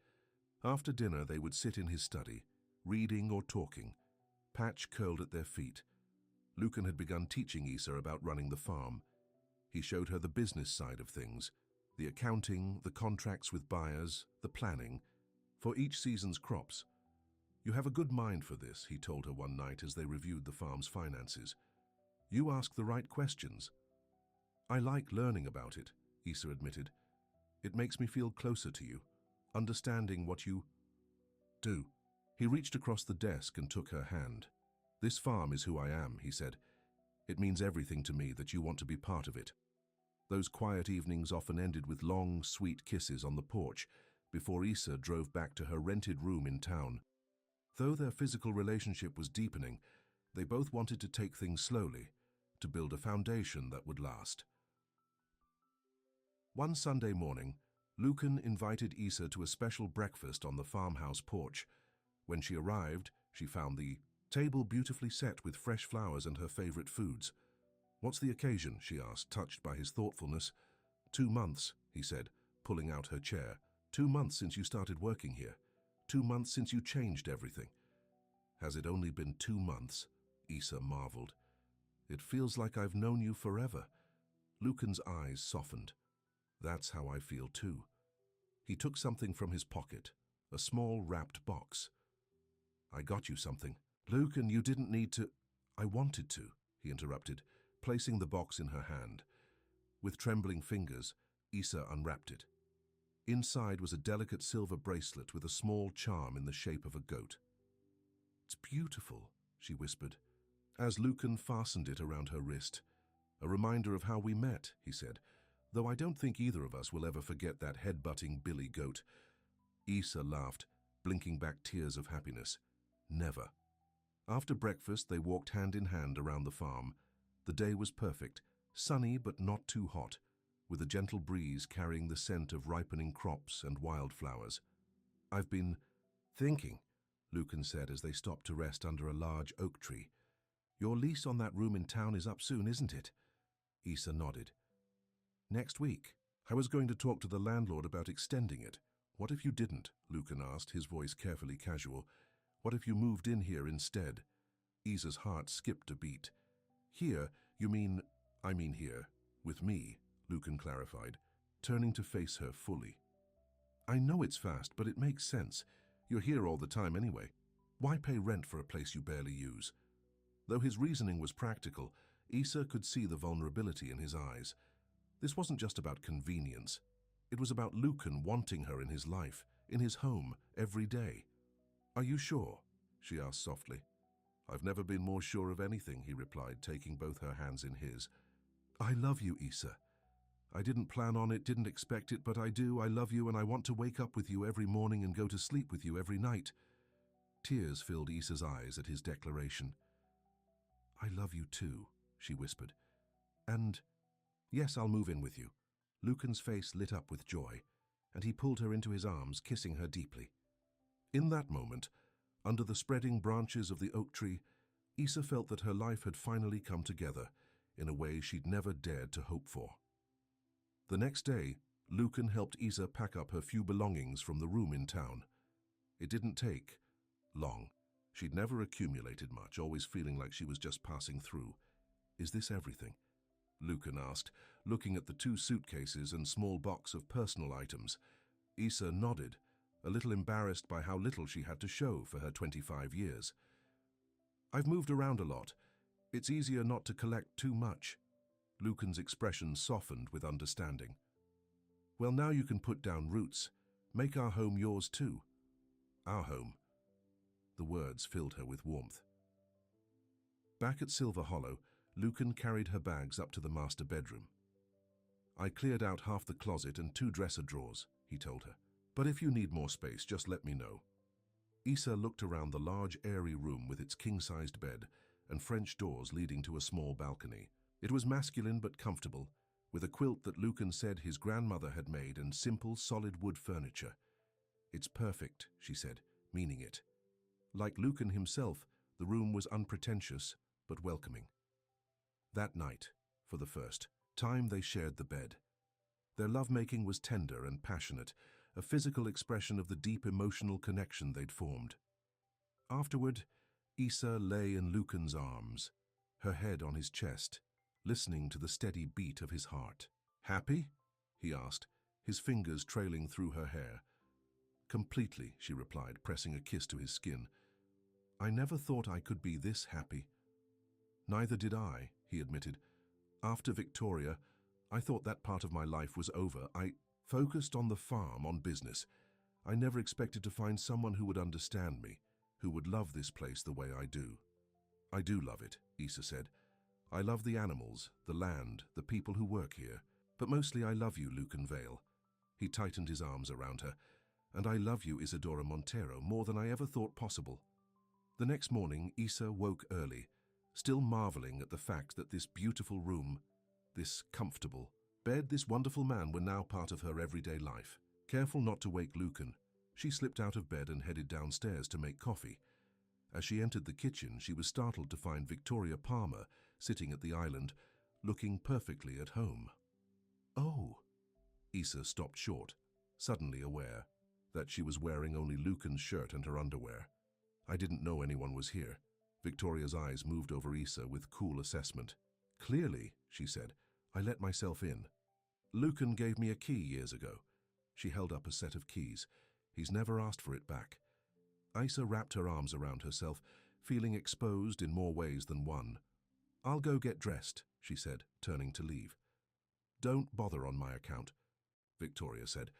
After dinner, they would sit in his study, reading or talking. Patch curled at their feet. Lucan had begun teaching Issa about running the farm. He showed her the business side of things, the accounting, the contracts with buyers, the planning, for each season's crops. You have a good mind for this, he told her one night as they reviewed the farm's finances. You ask the right questions. I like learning about it, Issa admitted. It makes me feel closer to you, understanding what you do. He reached across the desk and took her hand. This farm is who I am, he said. It means everything to me that you want to be part of it. Those quiet evenings often ended with long, sweet kisses on the porch before Issa drove back to her rented room in town. Though their physical relationship was deepening, they both wanted to take things slowly, to build a foundation that would last. One Sunday morning, Lucan invited Issa to a special breakfast on the farmhouse porch. When she arrived, she found the table beautifully set with fresh flowers and her favorite foods. What's the occasion? She asked, touched by his thoughtfulness. 2 months, he said, pulling out her chair. 2 months since you started working here. 2 months since you changed everything. Has it only been 2 months? Issa marveled. It feels like I've known you forever. Lucan's eyes softened. That's how I feel too. He took something from his pocket, a small wrapped box. I got you something. Lucan, you didn't need to. I wanted to, he interrupted, placing the box in her hand. With trembling fingers, Issa unwrapped it. Inside was a delicate silver bracelet with a small charm in the shape of a goat. It's beautiful, she whispered, as Lucan fastened it around her wrist. A reminder of how we met, he said, though I don't think either of us will ever forget that head-butting billy goat. Issa laughed, blinking back tears of happiness. Never. After breakfast, they walked hand in hand around the farm. The day was perfect, sunny but not too hot, with a gentle breeze carrying the scent of ripening crops and wildflowers. I've been thinking, Lucan said as they stopped to rest under a large oak tree. Your lease on that room in town is up soon, isn't it? Issa nodded. Next week. I was going to talk to the landlord about extending it. What if you didn't? Lucan asked, his voice carefully casual. What if you moved in here instead? Issa's heart skipped a beat. Here, you mean, I mean here, with me, Lucan clarified, turning to face her fully. I know it's fast, but it makes sense. You're here all the time anyway. Why pay rent for a place you barely use? Though his reasoning was practical, Issa could see the vulnerability in his eyes. This wasn't just about convenience. It was about Lucan wanting her in his life, in his home, every day. Are you sure? She asked softly. I've never been more sure of anything, he replied, taking both her hands in his. I love you, Issa. I didn't plan on it, didn't expect it, but I do. I love you and I want to wake up with you every morning and go to sleep with you every night. Tears filled Issa's eyes at his declaration. I love you too, she whispered. And yes, I'll move in with you. Lucan's face lit up with joy, and he pulled her into his arms, kissing her deeply. In that moment, under the spreading branches of the oak tree, Isa felt that her life had finally come together in a way she'd never dared to hope for. The next day, Lucan helped Isa pack up her few belongings from the room in town. It didn't take long. She'd never accumulated much, always feeling like she was just passing through. "Is this everything?" Lucan asked, looking at the 2 suitcases and small box of personal items. Isa nodded, a little embarrassed by how little she had to show for her 25 years. "I've moved around a lot. It's easier not to collect too much." Lucan's expression softened with understanding. "Well, now you can put down roots. Make our home yours too." "Our home." The words filled her with warmth. Back at Silver Hollow, Lucan carried her bags up to the master bedroom. "I cleared out half the closet and 2 dresser drawers," he told her. "But if you need more space, just let me know." Isa looked around the large, airy room with its king-sized bed and French doors leading to a small balcony. It was masculine but comfortable, with a quilt that Lucan said his grandmother had made and simple, solid wood furniture. "It's perfect," she said, meaning it. Like Lucan himself, the room was unpretentious but welcoming. That night, for the first time, they shared the bed. Their lovemaking was tender and passionate, a physical expression of the deep emotional connection they'd formed. Afterward, Isa lay in Lucan's arms, her head on his chest, listening to the steady beat of his heart. "Happy?" he asked, his fingers trailing through her hair. "Completely," she replied, pressing a kiss to his skin. "I never thought I could be this happy." "Neither did I," he admitted. "After Victoria, I thought that part of my life was over. I focused on the farm, on business. I never expected to find someone who would understand me, who would love this place the way I do." "I do love it," Isa said. "I love the animals, the land, the people who work here. But mostly I love you, Lucan Vale." He tightened his arms around her. "And I love you, Isadora Montero, more than I ever thought possible." The next morning, Isa woke early, still marveling at the fact that this beautiful room, this comfortable bed, this wonderful man were now part of her everyday life. Careful not to wake Lucan, she slipped out of bed and headed downstairs to make coffee. As she entered the kitchen, she was startled to find Victoria Palmer sitting at the island, looking perfectly at home. "Oh!" Isa stopped short, suddenly aware that she was wearing only Lucan's shirt and her underwear. "I didn't know anyone was here." Victoria's eyes moved over Isa with cool assessment. "Clearly," she said, "I let myself in. Lucan gave me a key years ago." She held up a set of keys. "He's never asked for it back." Isa wrapped her arms around herself, feeling exposed in more ways than one. "I'll go get dressed," she said, turning to leave. "Don't bother on my account," Victoria said.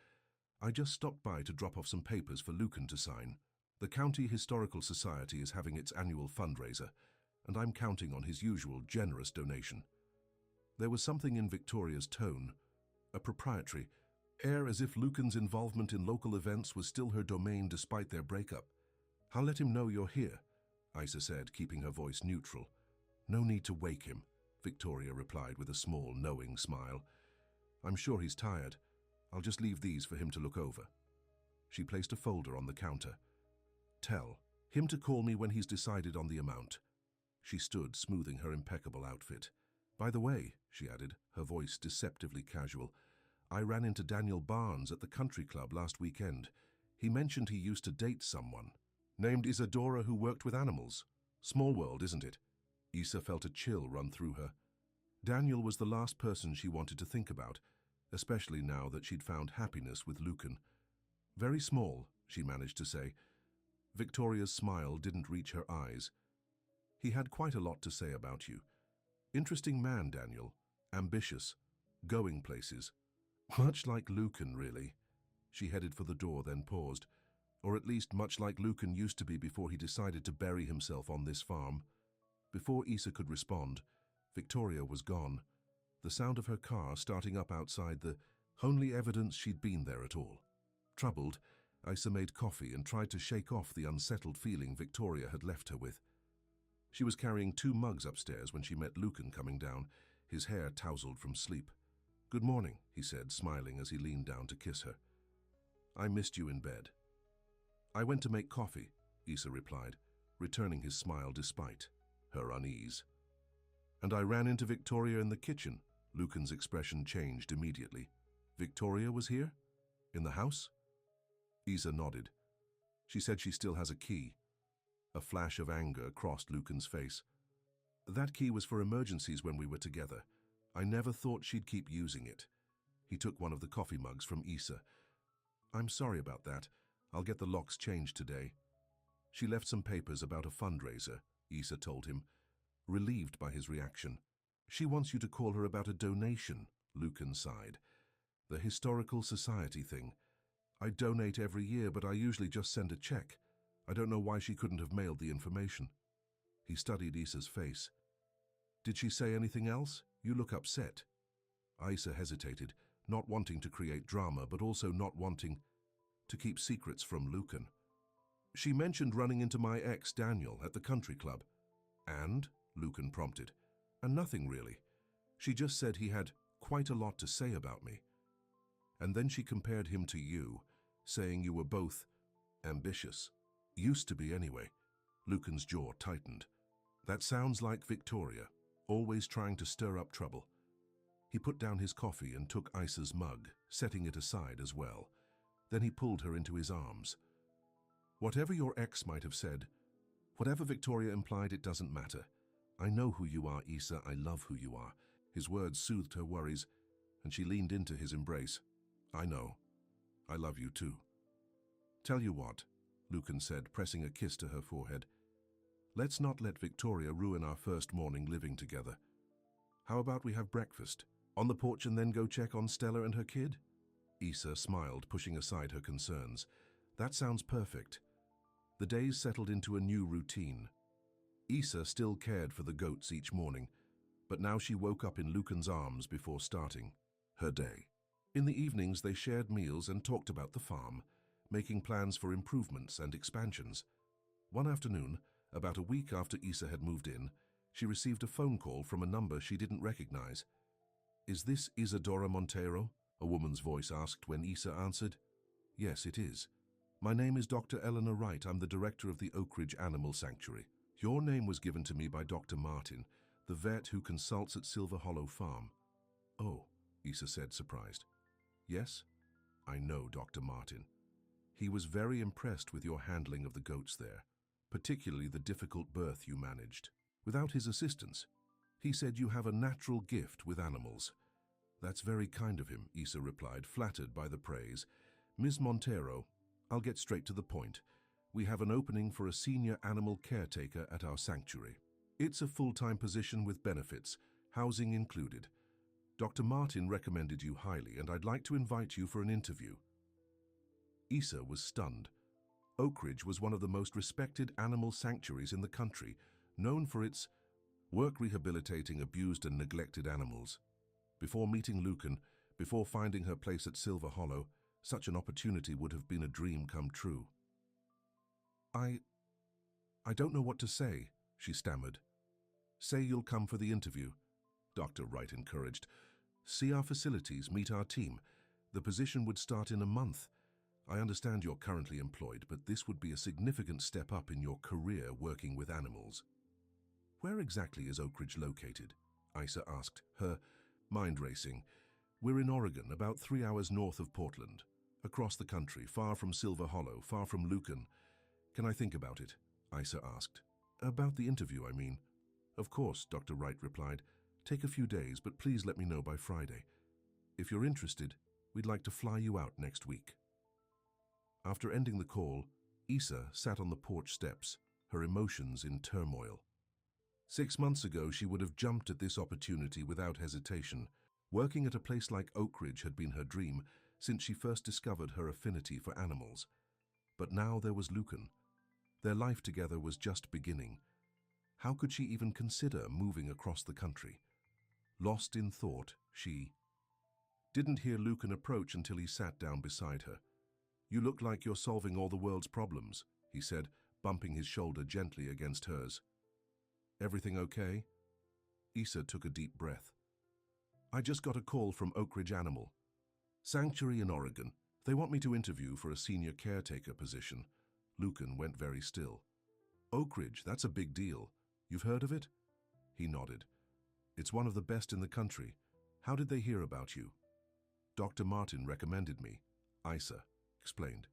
"I just stopped by to drop off some papers for Lucan to sign. The County Historical Society is having its annual fundraiser, and I'm counting on his usual generous donation." There was something in Victoria's tone, a proprietary air, as if Lucan's involvement in local events was still her domain despite their breakup. "I'll let him know you're here," Isa said, keeping her voice neutral. "No need to wake him," Victoria replied with a small, knowing smile. "I'm sure he's tired. I'll just leave these for him to look over." She placed a folder on the counter. "Tell him to call me when he's decided on the amount." She stood, smoothing her impeccable outfit. "By the way," she added, her voice deceptively casual, "I ran into Daniel Barnes at the country club last weekend. He mentioned he used to date someone named Isadora who worked with animals. Small world, isn't it?" Isa felt a chill run through her. Daniel was the last person she wanted to think about, especially now that she'd found happiness with Lucan. "Very small," she managed to say. Victoria's smile didn't reach her eyes. "He had quite a lot to say about you. Interesting man, Daniel. Ambitious. Going places. Much like Lucan, really." She headed for the door, then paused. Or at least much like Lucan used to be before he decided to bury himself on this farm. Before Isa could respond, Victoria was gone, the sound of her car starting up outside the only evidence she'd been there at all. Troubled, Isa made coffee and tried to shake off the unsettled feeling Victoria had left her with. She was carrying 2 mugs upstairs when she met Lucan coming down, his hair tousled from sleep. "Good morning," he said, smiling as he leaned down to kiss her. "I missed you in bed." "I went to make coffee," Issa replied, returning his smile despite her unease. "And I ran into Victoria in the kitchen." Lucan's expression changed immediately. "Victoria was here? In the house?" Issa nodded. "She said she still has a key." A flash of anger crossed Lucan's face. "That key was for emergencies when we were together. I never thought she'd keep using it." He took one of the coffee mugs from Issa. "I'm sorry about that. I'll get the locks changed today." "She left some papers about a fundraiser," Issa told him, relieved by his reaction. "She wants you to call her about a donation," Lucan sighed. "The Historical Society thing. I donate every year, but I usually just send a check. I don't know why she couldn't have mailed the information." He studied Issa's face. "Did she say anything else? You look upset." Issa hesitated, not wanting to create drama, but also not wanting to keep secrets from Lucan. "She mentioned running into my ex, Daniel, at the country club." "And?" Lucan prompted. "And nothing really. She just said he had quite a lot to say about me. And then she compared him to you, saying you were both ambitious. Used to be anyway." Lucan's jaw tightened. "That sounds like Victoria, always trying to stir up trouble." He put down his coffee and took Issa's mug, setting it aside as well. Then he pulled her into his arms. "Whatever your ex might have said, whatever Victoria implied, it doesn't matter. I know who you are, Issa. I love who you are." His words soothed her worries, and she leaned into his embrace. "I know. I love you too." "Tell you what," Lucan said, pressing a kiss to her forehead. "Let's not let Victoria ruin our first morning living together. How about we have breakfast on the porch and then go check on Stella and her kid?" Issa smiled, pushing aside her concerns. "That sounds perfect." The days settled into a new routine. Issa still cared for the goats each morning, but now she woke up in Lucan's arms before starting her day. In the evenings, they shared meals and talked about the farm, making plans for improvements and expansions. One afternoon, about a week after Issa had moved in, she received a phone call from a number she didn't recognize. "Is this Isadora Montero?" a woman's voice asked when Issa answered. "Yes, it is. My name is Dr. Eleanor Wright. I'm the director of the Oak Ridge Animal Sanctuary. Your name was given to me by Dr. Martin, the vet who consults at Silver Hollow Farm." "Oh," Issa said, surprised. "Yes, I know Dr. Martin. He was very impressed with your handling of the goats there, particularly the difficult birth you managed. Without his assistance, he said you have a natural gift with animals." "That's very kind of him," Issa replied, flattered by the praise. "Ms. Montero, I'll get straight to the point. We have an opening for a senior animal caretaker at our sanctuary. It's a full-time position with benefits, housing included. Dr. Martin recommended you highly, and I'd like to invite you for an interview." Issa was stunned. Oak Ridge was one of the most respected animal sanctuaries in the country, known for its work rehabilitating abused and neglected animals. Before meeting Lucan, before finding her place at Silver Hollow, such an opportunity would have been a dream come true. I don't know what to say," she stammered. "Say you'll come for the interview," Dr. Wright encouraged. "See our facilities, meet our team. The position would start in a month. I understand you're currently employed, but this would be a significant step up in your career working with animals." "Where exactly is Oak Ridge located?" Issa asked, her mind racing. "We're in Oregon, about 3 hours north of Portland. Across the country, far from Silver Hollow, far from Lucan." "Can I think about it?" Issa asked. "About the interview, I mean." "Of course," Dr. Wright replied. "Take a few days, but please let me know by Friday. If you're interested, we'd like to fly you out next week." After ending the call, Issa sat on the porch steps, her emotions in turmoil. 6 months ago, she would have jumped at this opportunity without hesitation. Working at a place like Oak Ridge had been her dream since she first discovered her affinity for animals. But now there was Lucan. Their life together was just beginning. How could she even consider moving across the country? Lost in thought, she didn't hear Lucan approach until he sat down beside her. "You look like you're solving all the world's problems," he said, bumping his shoulder gently against hers. "Everything okay?" Issa took a deep breath. I just got a call from Oak Ridge Animal Sanctuary in Oregon. They want me to interview for a senior caretaker position. Lucan went very still. Oak Ridge, that's a big deal. You've heard of it? He nodded. It's one of the best in the country. How did they hear about you? Dr. Martin recommended me, Isa explained.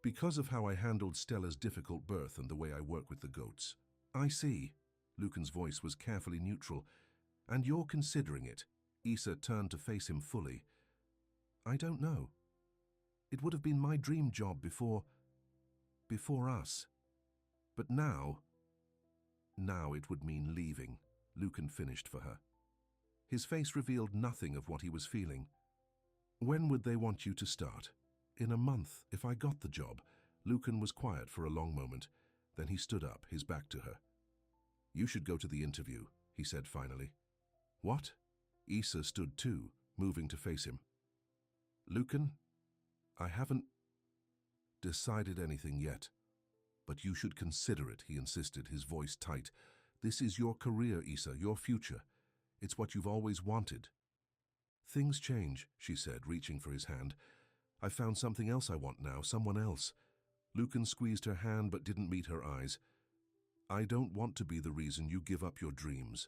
Because of how I handled Stella's difficult birth and the way I work with the goats. I see. Lucan's voice was carefully neutral. And you're considering it. Isa turned to face him fully. I don't know. It would have been my dream job before us. But now it would mean leaving, Lucan finished for her. His face revealed nothing of what he was feeling. When would they want you to start? In a month, if I got the job. Lucan was quiet for a long moment. Then he stood up, his back to her. You should go to the interview, he said finally. What? Isa stood too, moving to face him. Lucan, I haven't decided anything yet. But you should consider it, he insisted, his voice tight. This is your career, Isa, your future. It's what you've always wanted. Things change, she said, reaching for his hand. I found something else I want now, someone else. Lucan squeezed her hand but didn't meet her eyes. I don't want to be the reason you give up your dreams.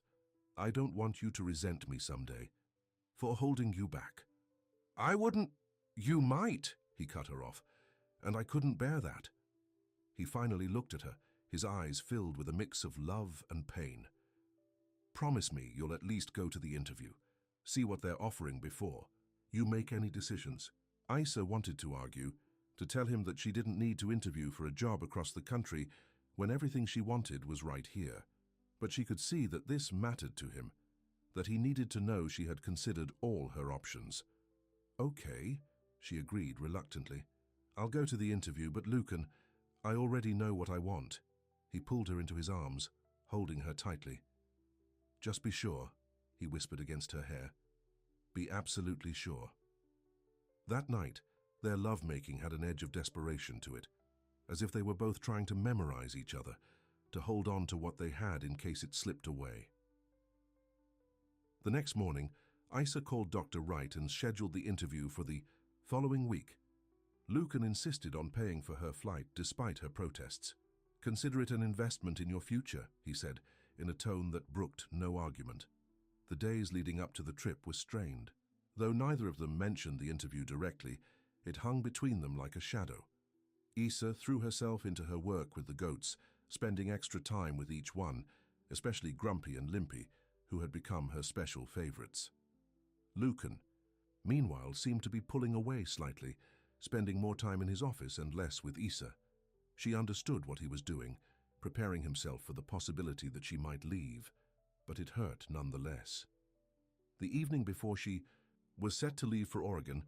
I don't want you to resent me someday for holding you back. I wouldn't. You might, he cut her off, and I couldn't bear that. He finally looked at her, his eyes filled with a mix of love and pain. Promise me you'll at least go to the interview. See what they're offering before you make any decisions. Isa wanted to argue, to tell him that she didn't need to interview for a job across the country when everything she wanted was right here. But she could see that this mattered to him, that he needed to know she had considered all her options. Okay, she agreed reluctantly. I'll go to the interview, but Lucan, I already know what I want. He pulled her into his arms, holding her tightly. Just be sure, he whispered against her hair. Be absolutely sure. That night, their lovemaking had an edge of desperation to it, as if they were both trying to memorize each other, to hold on to what they had in case it slipped away. The next morning, Isa called Dr. Wright and scheduled the interview for the following week. Lucan insisted on paying for her flight despite her protests. Consider it an investment in your future, he said, in a tone that brooked no argument. The days leading up to the trip were strained. Though neither of them mentioned the interview directly, it hung between them like a shadow. Isa threw herself into her work with the goats, spending extra time with each one, especially Grumpy and Limpy, who had become her special favorites. Lucan, meanwhile, seemed to be pulling away slightly, spending more time in his office and less with Isa. She understood what he was doing, preparing himself for the possibility that she might leave, but it hurt nonetheless. The evening before she was set to leave for Oregon,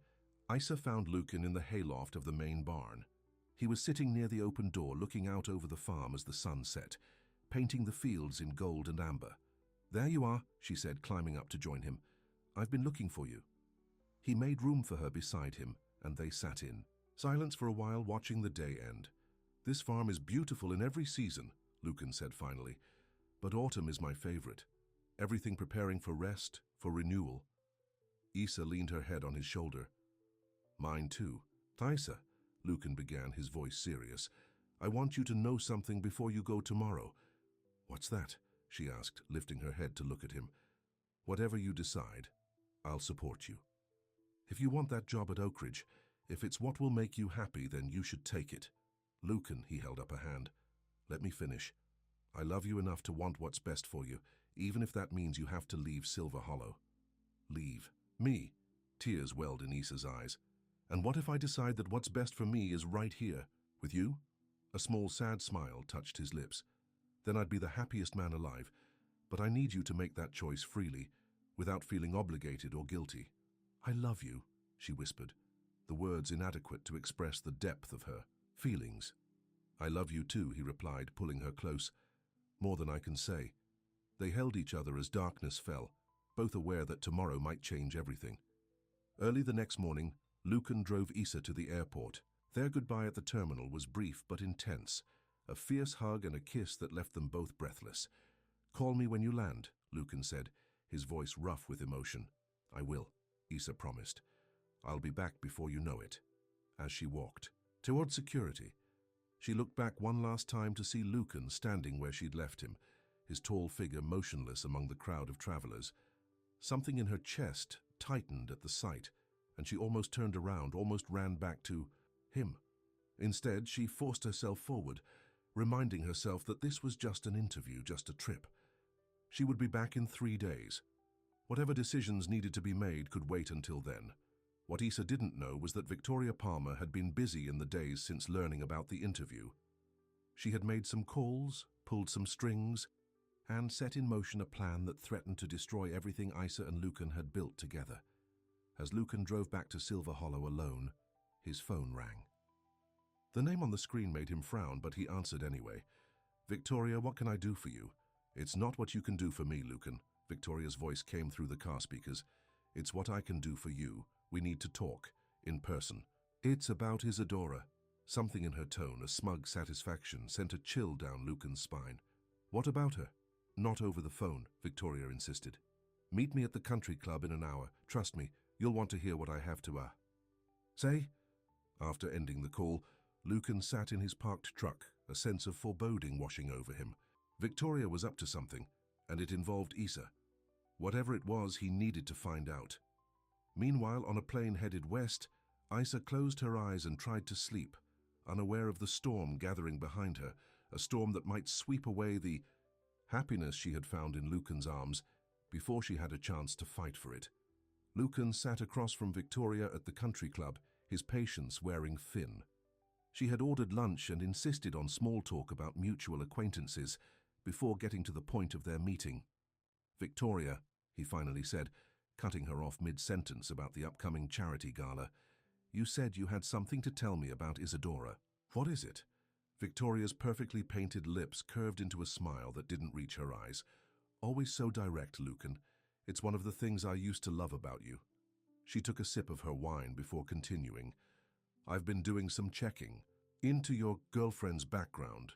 Isa found Lucan in the hayloft of the main barn. He was sitting near the open door, looking out over the farm as the sun set, painting the fields in gold and amber. There you are, she said, climbing up to join him. I've been looking for you. He made room for her beside him, and they sat in silence for a while, watching the day end. This farm is beautiful in every season, Lucan said finally, but autumn is my favorite. Everything preparing for rest, for renewal. Isa leaned her head on his shoulder. Mine too. Isa, Lucan began, his voice serious. I want you to know something before you go tomorrow. What's that? She asked, lifting her head to look at him. Whatever you decide, I'll support you. If you want that job at Oak Ridge, if it's what will make you happy, then you should take it. Lucan, he held up a hand. Let me finish. I love you enough to want what's best for you, even if that means you have to leave Silver Hollow. Leave? Me? Tears welled in Isa's eyes. And what if I decide that what's best for me is right here, with you? A small sad smile touched his lips. Then I'd be the happiest man alive, but I need you to make that choice freely, without feeling obligated or guilty. I love you, she whispered, the words inadequate to express the depth of her feelings. I love you too, he replied, pulling her close. More than I can say. They held each other as darkness fell, both aware that tomorrow might change everything. Early the next morning, Lucan drove Isa to the airport. Their goodbye at the terminal was brief but intense, a fierce hug and a kiss that left them both breathless. Call me when you land, Lucan said, his voice rough with emotion. I will, Issa promised. I'll be back before you know it. As she walked toward security, she looked back one last time to see Lucan standing where she'd left him, his tall figure motionless among the crowd of travelers. Something in her chest tightened at the sight, and she almost turned around, almost ran back to him. Instead, she forced herself forward, reminding herself that this was just an interview, just a trip. She would be back in 3 days. Whatever decisions needed to be made could wait until then. What Issa didn't know was that Victoria Palmer had been busy in the days since learning about the interview. She had made some calls, pulled some strings, and set in motion a plan that threatened to destroy everything Issa and Lucan had built together. As Lucan drove back to Silver Hollow alone, his phone rang. The name on the screen made him frown, but he answered anyway. "Victoria, what can I do for you?" "It's not what you can do for me, Lucan." Victoria's voice came through the car speakers. "It's what I can do for you. We need to talk, in person." "It's about Isadora." Something in her tone, a smug satisfaction, sent a chill down Lucan's spine. "What about her?" "Not over the phone," Victoria insisted. "Meet me at the country club in an hour. Trust me, you'll want to hear what I have to say." After ending the call, Lucan sat in his parked truck, a sense of foreboding washing over him. Victoria was up to something, and it involved Issa. Whatever it was, he needed to find out. Meanwhile, on a plane headed west, Issa closed her eyes and tried to sleep, unaware of the storm gathering behind her, a storm that might sweep away the happiness she had found in Lucan's arms before she had a chance to fight for it. Lucan sat across from Victoria at the country club, his patience wearing thin. She had ordered lunch and insisted on small talk about mutual acquaintances before getting to the point of their meeting. "Victoria," he finally said, cutting her off mid-sentence about the upcoming charity gala, "you said you had something to tell me about Isadora. What is it?" Victoria's perfectly painted lips curved into a smile that didn't reach her eyes. "Always so direct, Lucan. It's one of the things I used to love about you." She took a sip of her wine before continuing. "I've been doing some checking into your girlfriend's background."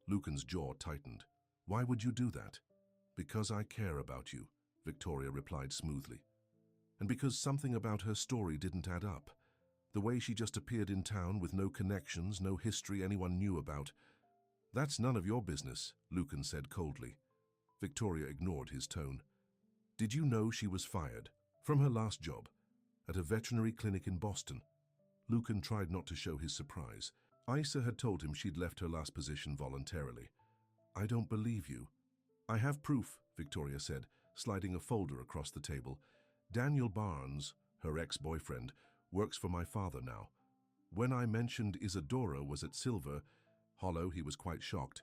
Lucan's jaw tightened. "Why would you do that?" "Because I care about you," Victoria replied smoothly. "And because something about her story didn't add up. The way she just appeared in town with no connections, no history anyone knew about." "That's none of your business," Lucan said coldly. Victoria ignored his tone. "Did you know she was fired from her last job at a veterinary clinic in Boston?" Lucan tried not to show his surprise. Issa had told him she'd left her last position voluntarily. "I don't believe you." "I have proof," Victoria said, sliding a folder across the table. "Daniel Barnes, her ex-boyfriend, works for my father now. When I mentioned Isadora was at Silver Hollow, he was quite shocked.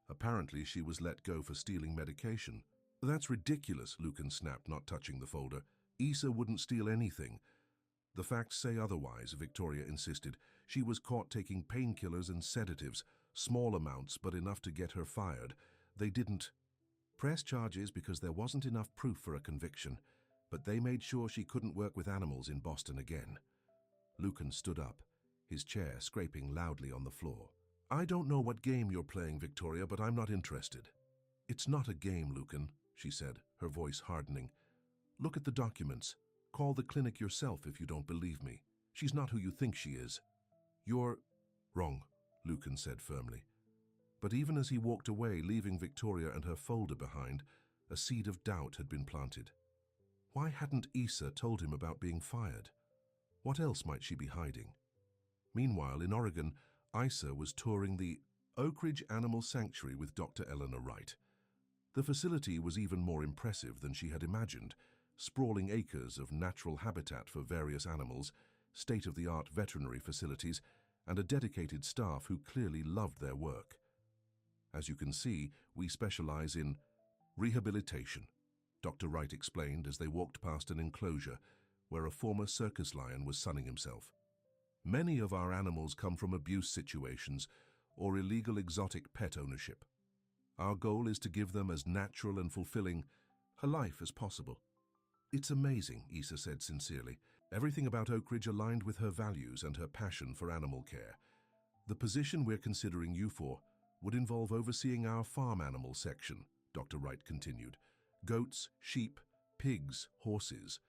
Apparently she was let go for stealing medication." "That's ridiculous," Lucan snapped, not touching the folder. "Issa wouldn't steal anything." "The facts say otherwise," Victoria insisted. "She was caught taking painkillers and sedatives, small amounts but enough to get her fired. They didn't press charges because there wasn't enough proof for a conviction, but they made sure she couldn't work with animals in Boston again." Lucan stood up, his chair scraping loudly on the floor. "I don't know what game you're playing, Victoria, but I'm not interested." "It's not a game, Lucan," she said, her voice hardening. "Look at the documents. Call the clinic yourself if you don't believe me. She's not who you think she is." "You're wrong," Lucan said firmly. But even as he walked away, leaving Victoria and her folder behind, a seed of doubt had been planted. Why hadn't Issa told him about being fired? What else might she be hiding? Meanwhile, in Oregon, Issa was touring the Oak Ridge Animal Sanctuary with Dr. Eleanor Wright. The facility was even more impressive than she had imagined. Sprawling acres of natural habitat for various animals, state-of-the-art veterinary facilities, and a dedicated staff who clearly loved their work. "As you can see, we specialize in rehabilitation," Dr. Wright explained as they walked past an enclosure where a former circus lion was sunning himself. "Many of our animals come from abuse situations or illegal exotic pet ownership. Our goal is to give them as natural and fulfilling a life as possible." "It's amazing," Issa said sincerely. Everything about Oak Ridge aligned with her values and her passion for animal care. "The position we're considering you for would involve overseeing our farm animal section," Dr. Wright continued. "Goats, sheep, pigs, horses.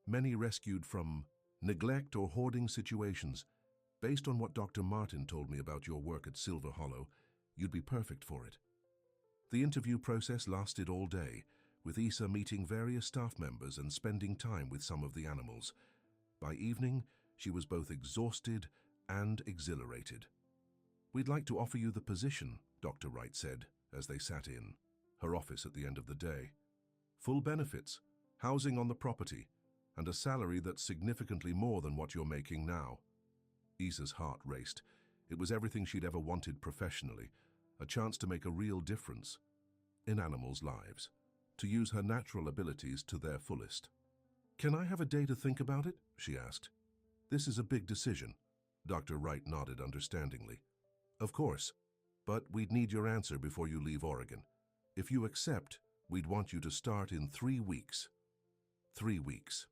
Many rescued from neglect or hoarding situations. Based on what Dr. Martin told me about your work at Silver Hollow, you'd be perfect for it. The interview process lasted all day, with Issa meeting various staff members and spending time with some of the animals. By evening, she was both exhausted and exhilarated. "We'd like to offer you the position," Dr. Wright said, as they sat in her office at the end of the day. "Full benefits, housing on the property, and a salary that's significantly more than what you're making now." Issa's heart raced. It was everything she'd ever wanted professionally, a chance to make a real difference in animals' lives, to use her natural abilities to their fullest. "Can I have a day to think about it?" she asked. "This is a big decision." Dr. Wright nodded understandingly. "Of course, but we'd need your answer before you leave Oregon. If you accept, we'd want you to start in 3 weeks. 3 weeks.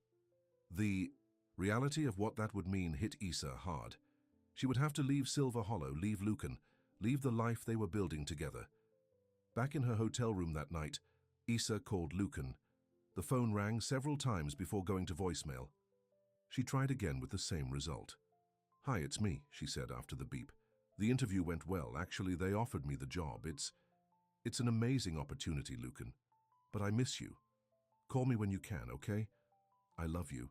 The reality of what that would mean hit Issa hard. She would have to leave Silver Hollow, leave Lucan, leave the life they were building together. Back in her hotel room that night, Issa called Lucan. The phone rang several times before going to voicemail. She tried again with the same result. "Hi, it's me," she said after the beep. "The interview went well. Actually, they offered me the job. It's an amazing opportunity, Lucan. But I miss you. Call me when you can, okay? I love you."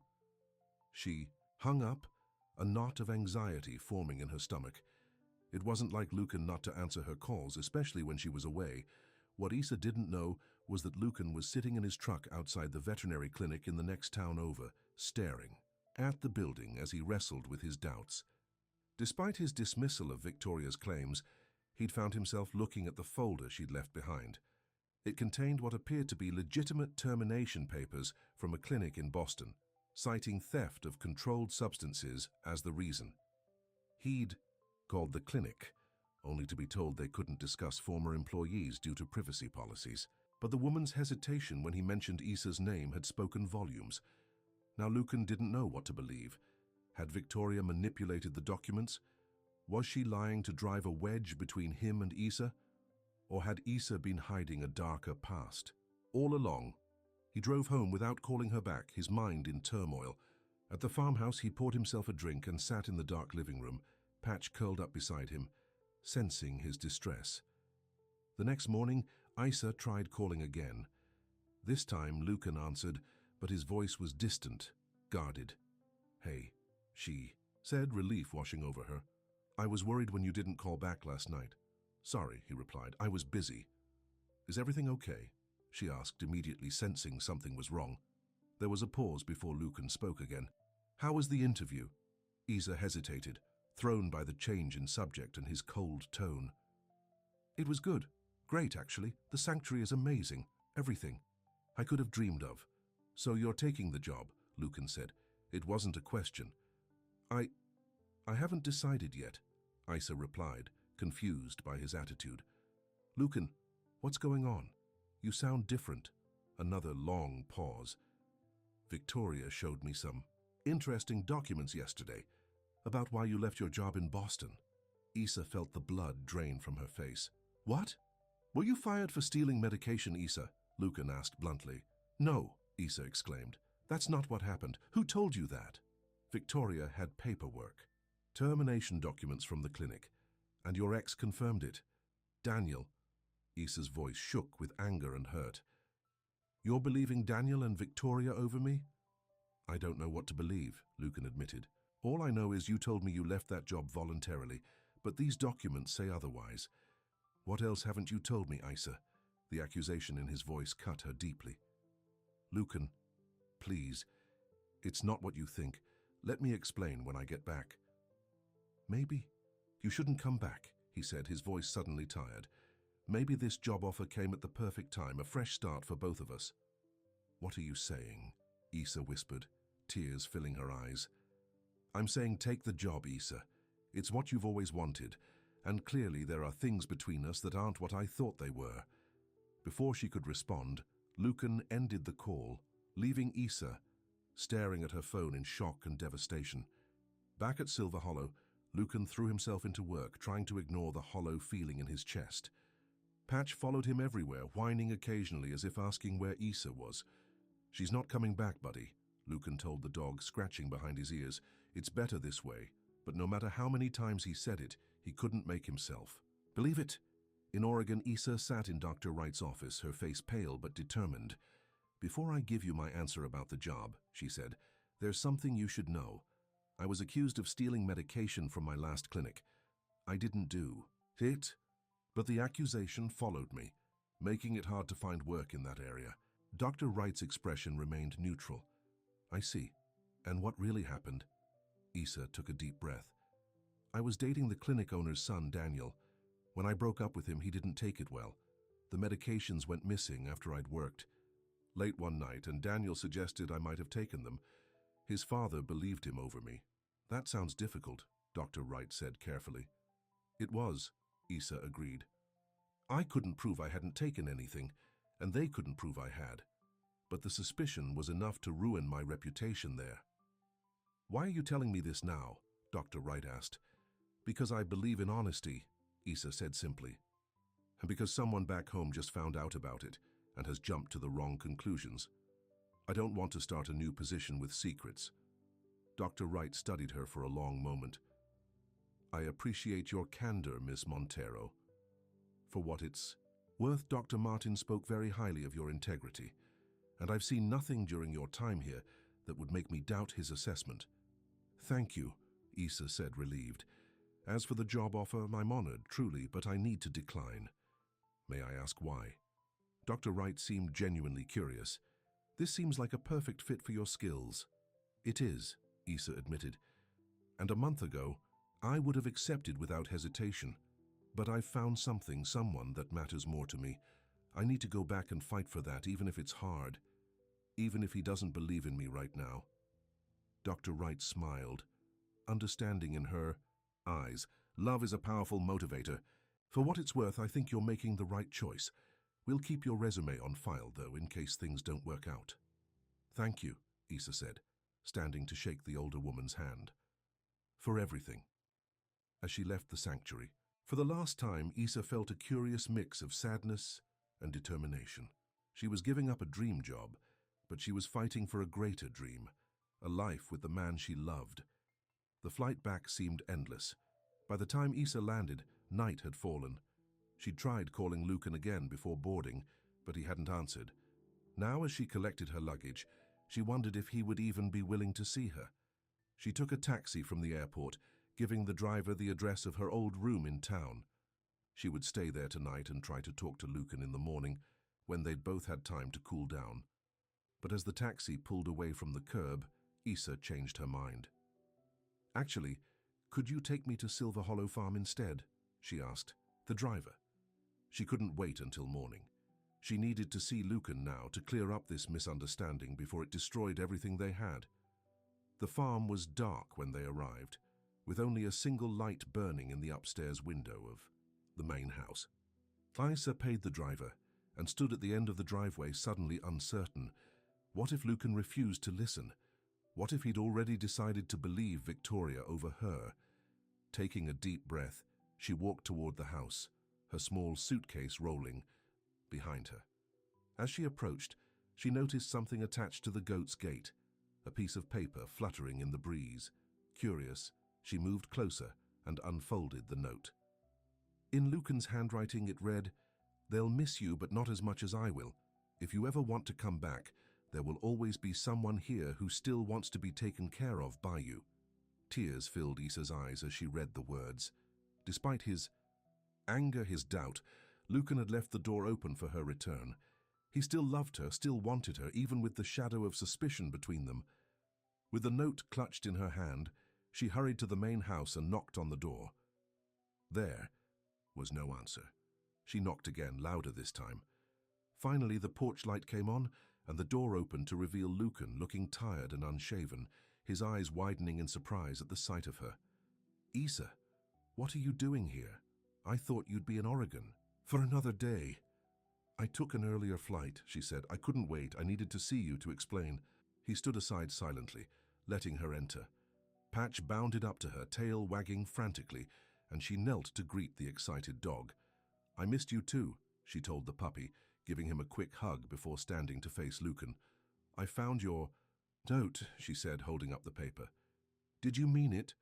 She hung up, a knot of anxiety forming in her stomach. It wasn't like Lucan not to answer her calls, especially when she was away. What Issa didn't know was that Lucan was sitting in his truck outside the veterinary clinic in the next town over, staring at the building as he wrestled with his doubts. Despite his dismissal of Victoria's claims, he'd found himself looking at the folder she'd left behind. It contained what appeared to be legitimate termination papers from a clinic in Boston, citing theft of controlled substances as the reason. He'd called the clinic, only to be told they couldn't discuss former employees due to privacy policies. But the woman's hesitation when he mentioned Issa's name had spoken volumes. Now Lucan didn't know what to believe. Had Victoria manipulated the documents? Was she lying to drive a wedge between him and Issa? Or had Issa been hiding a darker past? All along, he drove home without calling her back, his mind in turmoil. At the farmhouse, he poured himself a drink and sat in the dark living room, Patch curled up beside him, sensing his distress. The next morning, Issa tried calling again. This time, Lucan answered, but his voice was distant, guarded. "Hey," she said, relief washing over her. "I was worried when you didn't call back last night." "Sorry," he replied. "I was busy." "Is everything okay?" she asked, immediately sensing something was wrong. There was a pause before Lucan spoke again. "How was the interview?" Issa hesitated, thrown by the change in subject and his cold tone. "It was good. Great, actually. The sanctuary is amazing. Everything I could have dreamed of." "So you're taking the job," Lucan said. It wasn't a question. I haven't decided yet," Issa replied, confused by his attitude. "Lucan, what's going on? You sound different." Another long pause. "Victoria showed me some interesting documents yesterday about why you left your job in Boston." Issa felt the blood drain from her face. "What? Were you fired for stealing medication, Issa?" Lucan asked bluntly. "No," Issa exclaimed. "That's not what happened. Who told you that?" "Victoria had paperwork. Termination documents from the clinic. And your ex confirmed it. Daniel." Issa's voice shook with anger and hurt. "You're believing Daniel and Victoria over me?" "I don't know what to believe," Lucan admitted. "All I know is you told me you left that job voluntarily, but these documents say otherwise. What else haven't you told me, Issa?" The accusation in his voice cut her deeply. "Lucan, please, it's not what you think. Let me explain when I get back." "Maybe you shouldn't come back," he said, his voice suddenly tired. "Maybe this job offer came at the perfect time, a fresh start for both of us." "What are you saying?" Issa whispered, tears filling her eyes. "I'm saying take the job, Issa. It's what you've always wanted, and clearly there are things between us that aren't what I thought they were." Before she could respond, Lucan ended the call, leaving Issa staring at her phone in shock and devastation. Back at Silver Hollow, Lucan threw himself into work, trying to ignore the hollow feeling in his chest. Patch followed him everywhere, whining occasionally as if asking where Issa was. "She's not coming back, buddy," Lucan told the dog, scratching behind his ears. It's better this way. But no matter how many times he said it, he couldn't make himself believe it. In Oregon, Isa sat in Dr. Wright's office, her face pale but determined. Before I give you my answer about the job, she said, there's something you should know. I was accused of stealing medication from my last clinic. I didn't do it, but the accusation followed me, making it hard to find work in that area. Dr. Wright's expression remained neutral. I see. And what really happened? Isa took a deep breath. I was dating the clinic owner's son, Daniel. When I broke up with him, he didn't take it well. The medications went missing after I'd worked. Late one night, and Daniel suggested I might have taken them. His father believed him over me. That sounds difficult, Dr. Wright said carefully. It was, Isa agreed. I couldn't prove I hadn't taken anything, and they couldn't prove I had. But the suspicion was enough to ruin my reputation there. Why are you telling me this now? Dr. Wright asked. Because I believe in honesty, Isa said simply. And because someone back home just found out about it and has jumped to the wrong conclusions. I don't want to start a new position with secrets. Dr. Wright studied her for a long moment. I appreciate your candor, Miss Montero. For what it's worth, Dr. Martin spoke very highly of your integrity, and I've seen nothing during your time here that would make me doubt his assessment. Thank you, Isa said, relieved. As for the job offer, I'm honored, truly, but I need to decline. May I ask why? Dr. Wright seemed genuinely curious. This seems like a perfect fit for your skills. It is, Isa admitted. And a month ago, I would have accepted without hesitation. But I've found someone that matters more to me. I need to go back and fight for that, even if it's hard. Even if he doesn't believe in me right now. Dr. Wright smiled, understanding in her eyes. Love is a powerful motivator. For what it's worth, I think you're making the right choice. We'll keep your resume on file, though, in case things don't work out. Thank you, Isa said, standing to shake the older woman's hand. For everything. As she left the sanctuary, for the last time, Isa felt a curious mix of sadness and determination. She was giving up a dream job, but she was fighting for a greater dream, a life with the man she loved. The flight back seemed endless. By the time Isa landed, night had fallen. She'd tried calling Lucan again before boarding, but he hadn't answered. Now, as she collected her luggage, she wondered if he would even be willing to see her. She took a taxi from the airport, giving the driver the address of her old room in town. She would stay there tonight and try to talk to Lucan in the morning, when they'd both had time to cool down. But as the taxi pulled away from the curb, Isa changed her mind. Actually, could you take me to Silver Hollow Farm instead? She asked. The driver. She couldn't wait until morning. She needed to see Lucan now to clear up this misunderstanding before it destroyed everything they had. The farm was dark when they arrived, with only a single light burning in the upstairs window of the main house. Isa paid the driver and stood at the end of the driveway, suddenly uncertain. What if Lucan refused to listen? What if he'd already decided to believe Victoria over her? Taking a deep breath, she walked toward the house, her small suitcase rolling behind her. As she approached, she noticed something attached to the goat's gate, a piece of paper fluttering in the breeze. Curious, she moved closer and unfolded the note. In Lucan's handwriting it read, "They'll miss you, but not as much as I will. If you ever want to come back, there will always be someone here who still wants to be taken care of by you." Tears filled Isa's eyes as she read the words. Despite his anger, his doubt, Lucan had left the door open for her return. He still loved her, still wanted her, even with the shadow of suspicion between them. With the note clutched in her hand, she hurried to the main house and knocked on the door. There was no answer. She knocked again, louder this time. Finally, the porch light came on, and the door opened to reveal Lucan, looking tired and unshaven, his eyes widening in surprise at the sight of her. "Isa, what are you doing here? I thought you'd be in Oregon." "For another day." "I took an earlier flight," she said. "I couldn't wait. I needed to see you to explain." He stood aside silently, letting her enter. Patch bounded up to her, tail wagging frantically, and she knelt to greet the excited dog. "I missed you too," she told the puppy, giving him a quick hug before standing to face Lucan. "I found your Don't, she said, holding up the paper. Did you mean it?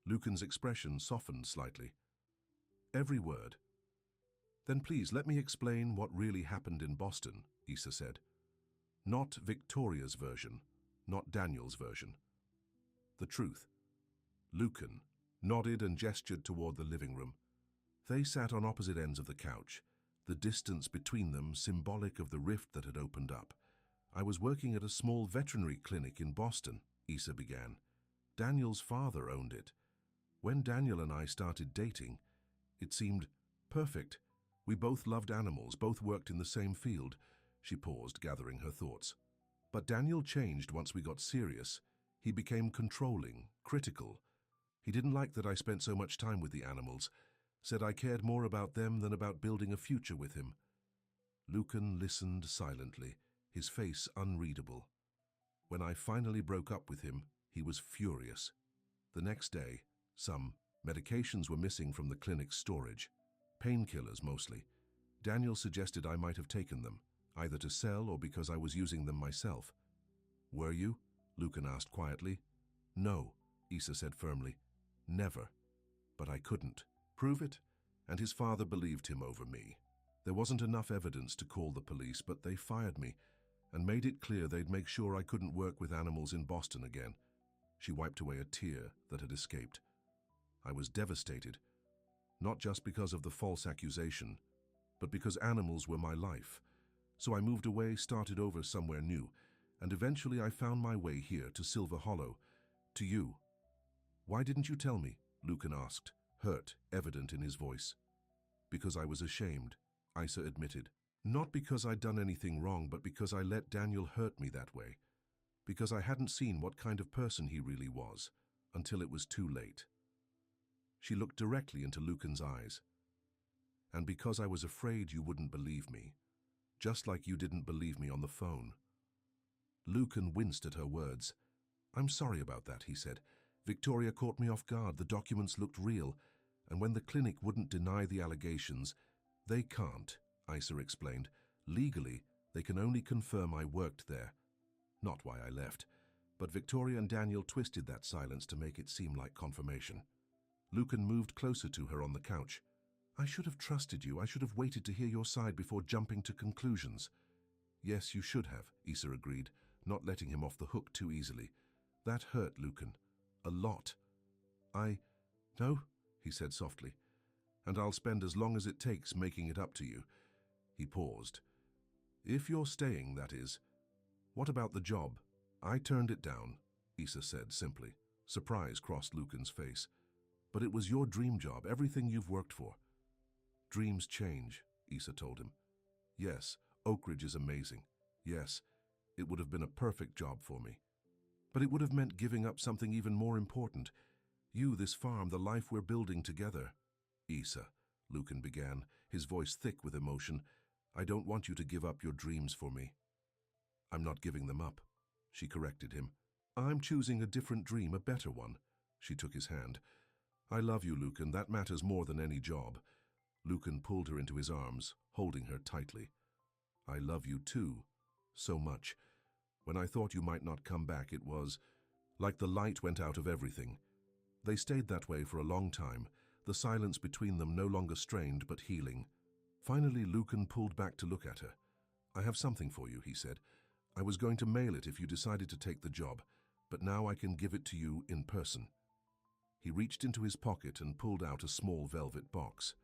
Lucan's expression softened slightly. Every word. Then please let me explain what really happened in Boston, Issa said. Not Victoria's version, not Daniel's version. The truth. Lucan nodded and gestured toward the living room. They sat on opposite ends of the couch, the distance between them symbolic of the rift that had opened up. I was working at a small veterinary clinic in Boston, Issa began. Daniel's father owned it. When Daniel and I started dating, it seemed perfect. We both loved animals, both worked in the same field. She paused, gathering her thoughts. But Daniel changed once we got serious. He became controlling, critical. He didn't like that I spent so much time with the animals, said I cared more about them than about building a future with him. Lucan listened silently, his face unreadable. When I finally broke up with him, he was furious. The next day, some medications were missing from the clinic's storage. Painkillers mostly. Daniel suggested I might have taken them, either to sell or because I was using them myself. Were you? Lucan asked quietly. No, Issa said firmly. Never. But I couldn't. Prove it? And his father believed him over me. There wasn't enough evidence to call the police, but they fired me and made it clear they'd make sure I couldn't work with animals in Boston again. She wiped away a tear that had escaped. I was devastated, not just because of the false accusation, but because animals were my life. So I moved away, started over somewhere new, and eventually I found my way here to Silver Hollow, to you. Why didn't you tell me? Lucan asked, hurt evident in his voice. Because I was ashamed, Issa admitted. Not because I'd done anything wrong, but because I let Daniel hurt me that way. Because I hadn't seen what kind of person he really was, until it was too late. She looked directly into Lucan's eyes. And because I was afraid you wouldn't believe me, just like you didn't believe me on the phone. Lucan winced at her words. I'm sorry about that, he said. Victoria caught me off guard. The documents looked real, and when the clinic wouldn't deny the allegations, they can't, Issa explained. Legally, they can only confirm I worked there. Not why I left, but Victoria and Daniel twisted that silence to make it seem like confirmation. Lucan moved closer to her on the couch. I should have trusted you. I should have waited to hear your side before jumping to conclusions. Yes, you should have, Issa agreed, not letting him off the hook too easily. That hurt, Lucan. A lot. No, he said softly, and I'll spend as long as it takes making it up to you. He paused. If you're staying, that is. What about the job? I turned it down, Issa said simply. Surprise crossed Lucan's face. But it was your dream job, everything you've worked for. Dreams change, Issa told him. Yes, Oak Ridge is amazing. Yes, it would have been a perfect job for me. But it would have meant giving up something even more important. You, this farm, the life we're building together. Issa, Lucan began, his voice thick with emotion, I don't want you to give up your dreams for me. I'm not giving them up, she corrected him. I'm choosing a different dream, a better one. She took his hand. I love you, Lucan. That matters more than any job. Lucan pulled her into his arms, holding her tightly. I love you too, so much. When I thought you might not come back, it was like the light went out of everything. They stayed that way for a long time, the silence between them no longer strained but healing. Finally, Lucan pulled back to look at her. I have something for you, he said. I was going to mail it if you decided to take the job, but now I can give it to you in person. He reached into his pocket and pulled out a small velvet box.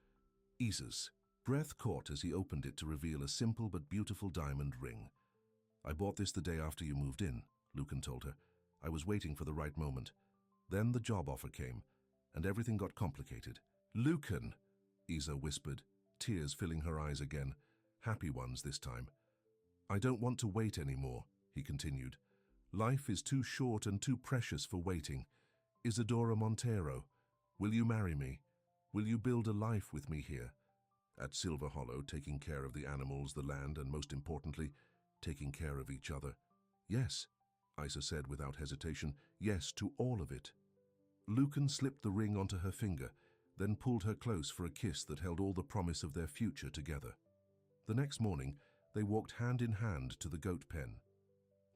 Issa's breath caught as he opened it to reveal a simple but beautiful diamond ring. I bought this the day after you moved in, Lucan told her. I was waiting for the right moment. Then the job offer came, and everything got complicated. Lucan, Issa whispered, tears filling her eyes again, happy ones this time. I don't want to wait anymore, he continued. Life is too short and too precious for waiting. Isadora Montero, will you marry me? Will you build a life with me here? At Silver Hollow, taking care of the animals, the land, and most importantly, taking care of each other. Yes, Issa said without hesitation, yes to all of it. Lucan slipped the ring onto her finger, then pulled her close for a kiss that held all the promise of their future together. The next morning, they walked hand in hand to the goat pen.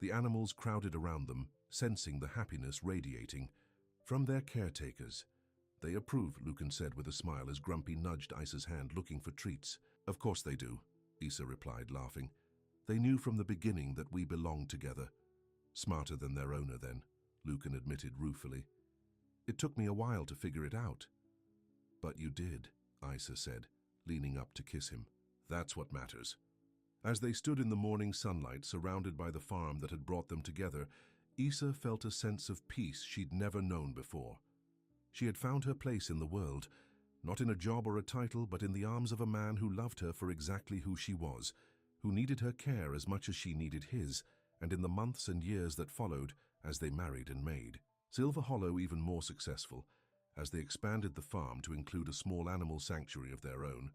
The animals crowded around them, sensing the happiness radiating from their caretakers. They approve, Lucan said with a smile as Grumpy nudged Isa's hand, looking for treats. Of course they do, Isa replied, laughing. They knew from the beginning that we belonged together. Smarter than their owner, then, Lucan admitted ruefully. It took me a while to figure it out. But you did, Isa said, leaning up to kiss him. That's what matters. As they stood in the morning sunlight, surrounded by the farm that had brought them together, Isa felt a sense of peace she'd never known before. She had found her place in the world, not in a job or a title, but in the arms of a man who loved her for exactly who she was, who needed her care as much as she needed his, and in the months and years that followed, as they married and made Silver Hollow even more successful, as they expanded the farm to include a small animal sanctuary of their own,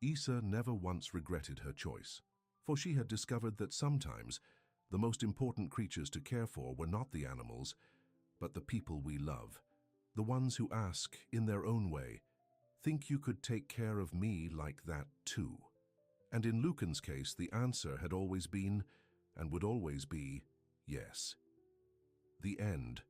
Isa never once regretted her choice. For she had discovered that sometimes the most important creatures to care for were not the animals, but the people we love, the ones who ask, in their own way, "Think you could take care of me like that too?" And in Lucan's case, the answer had always been, and would always be, yes. The end.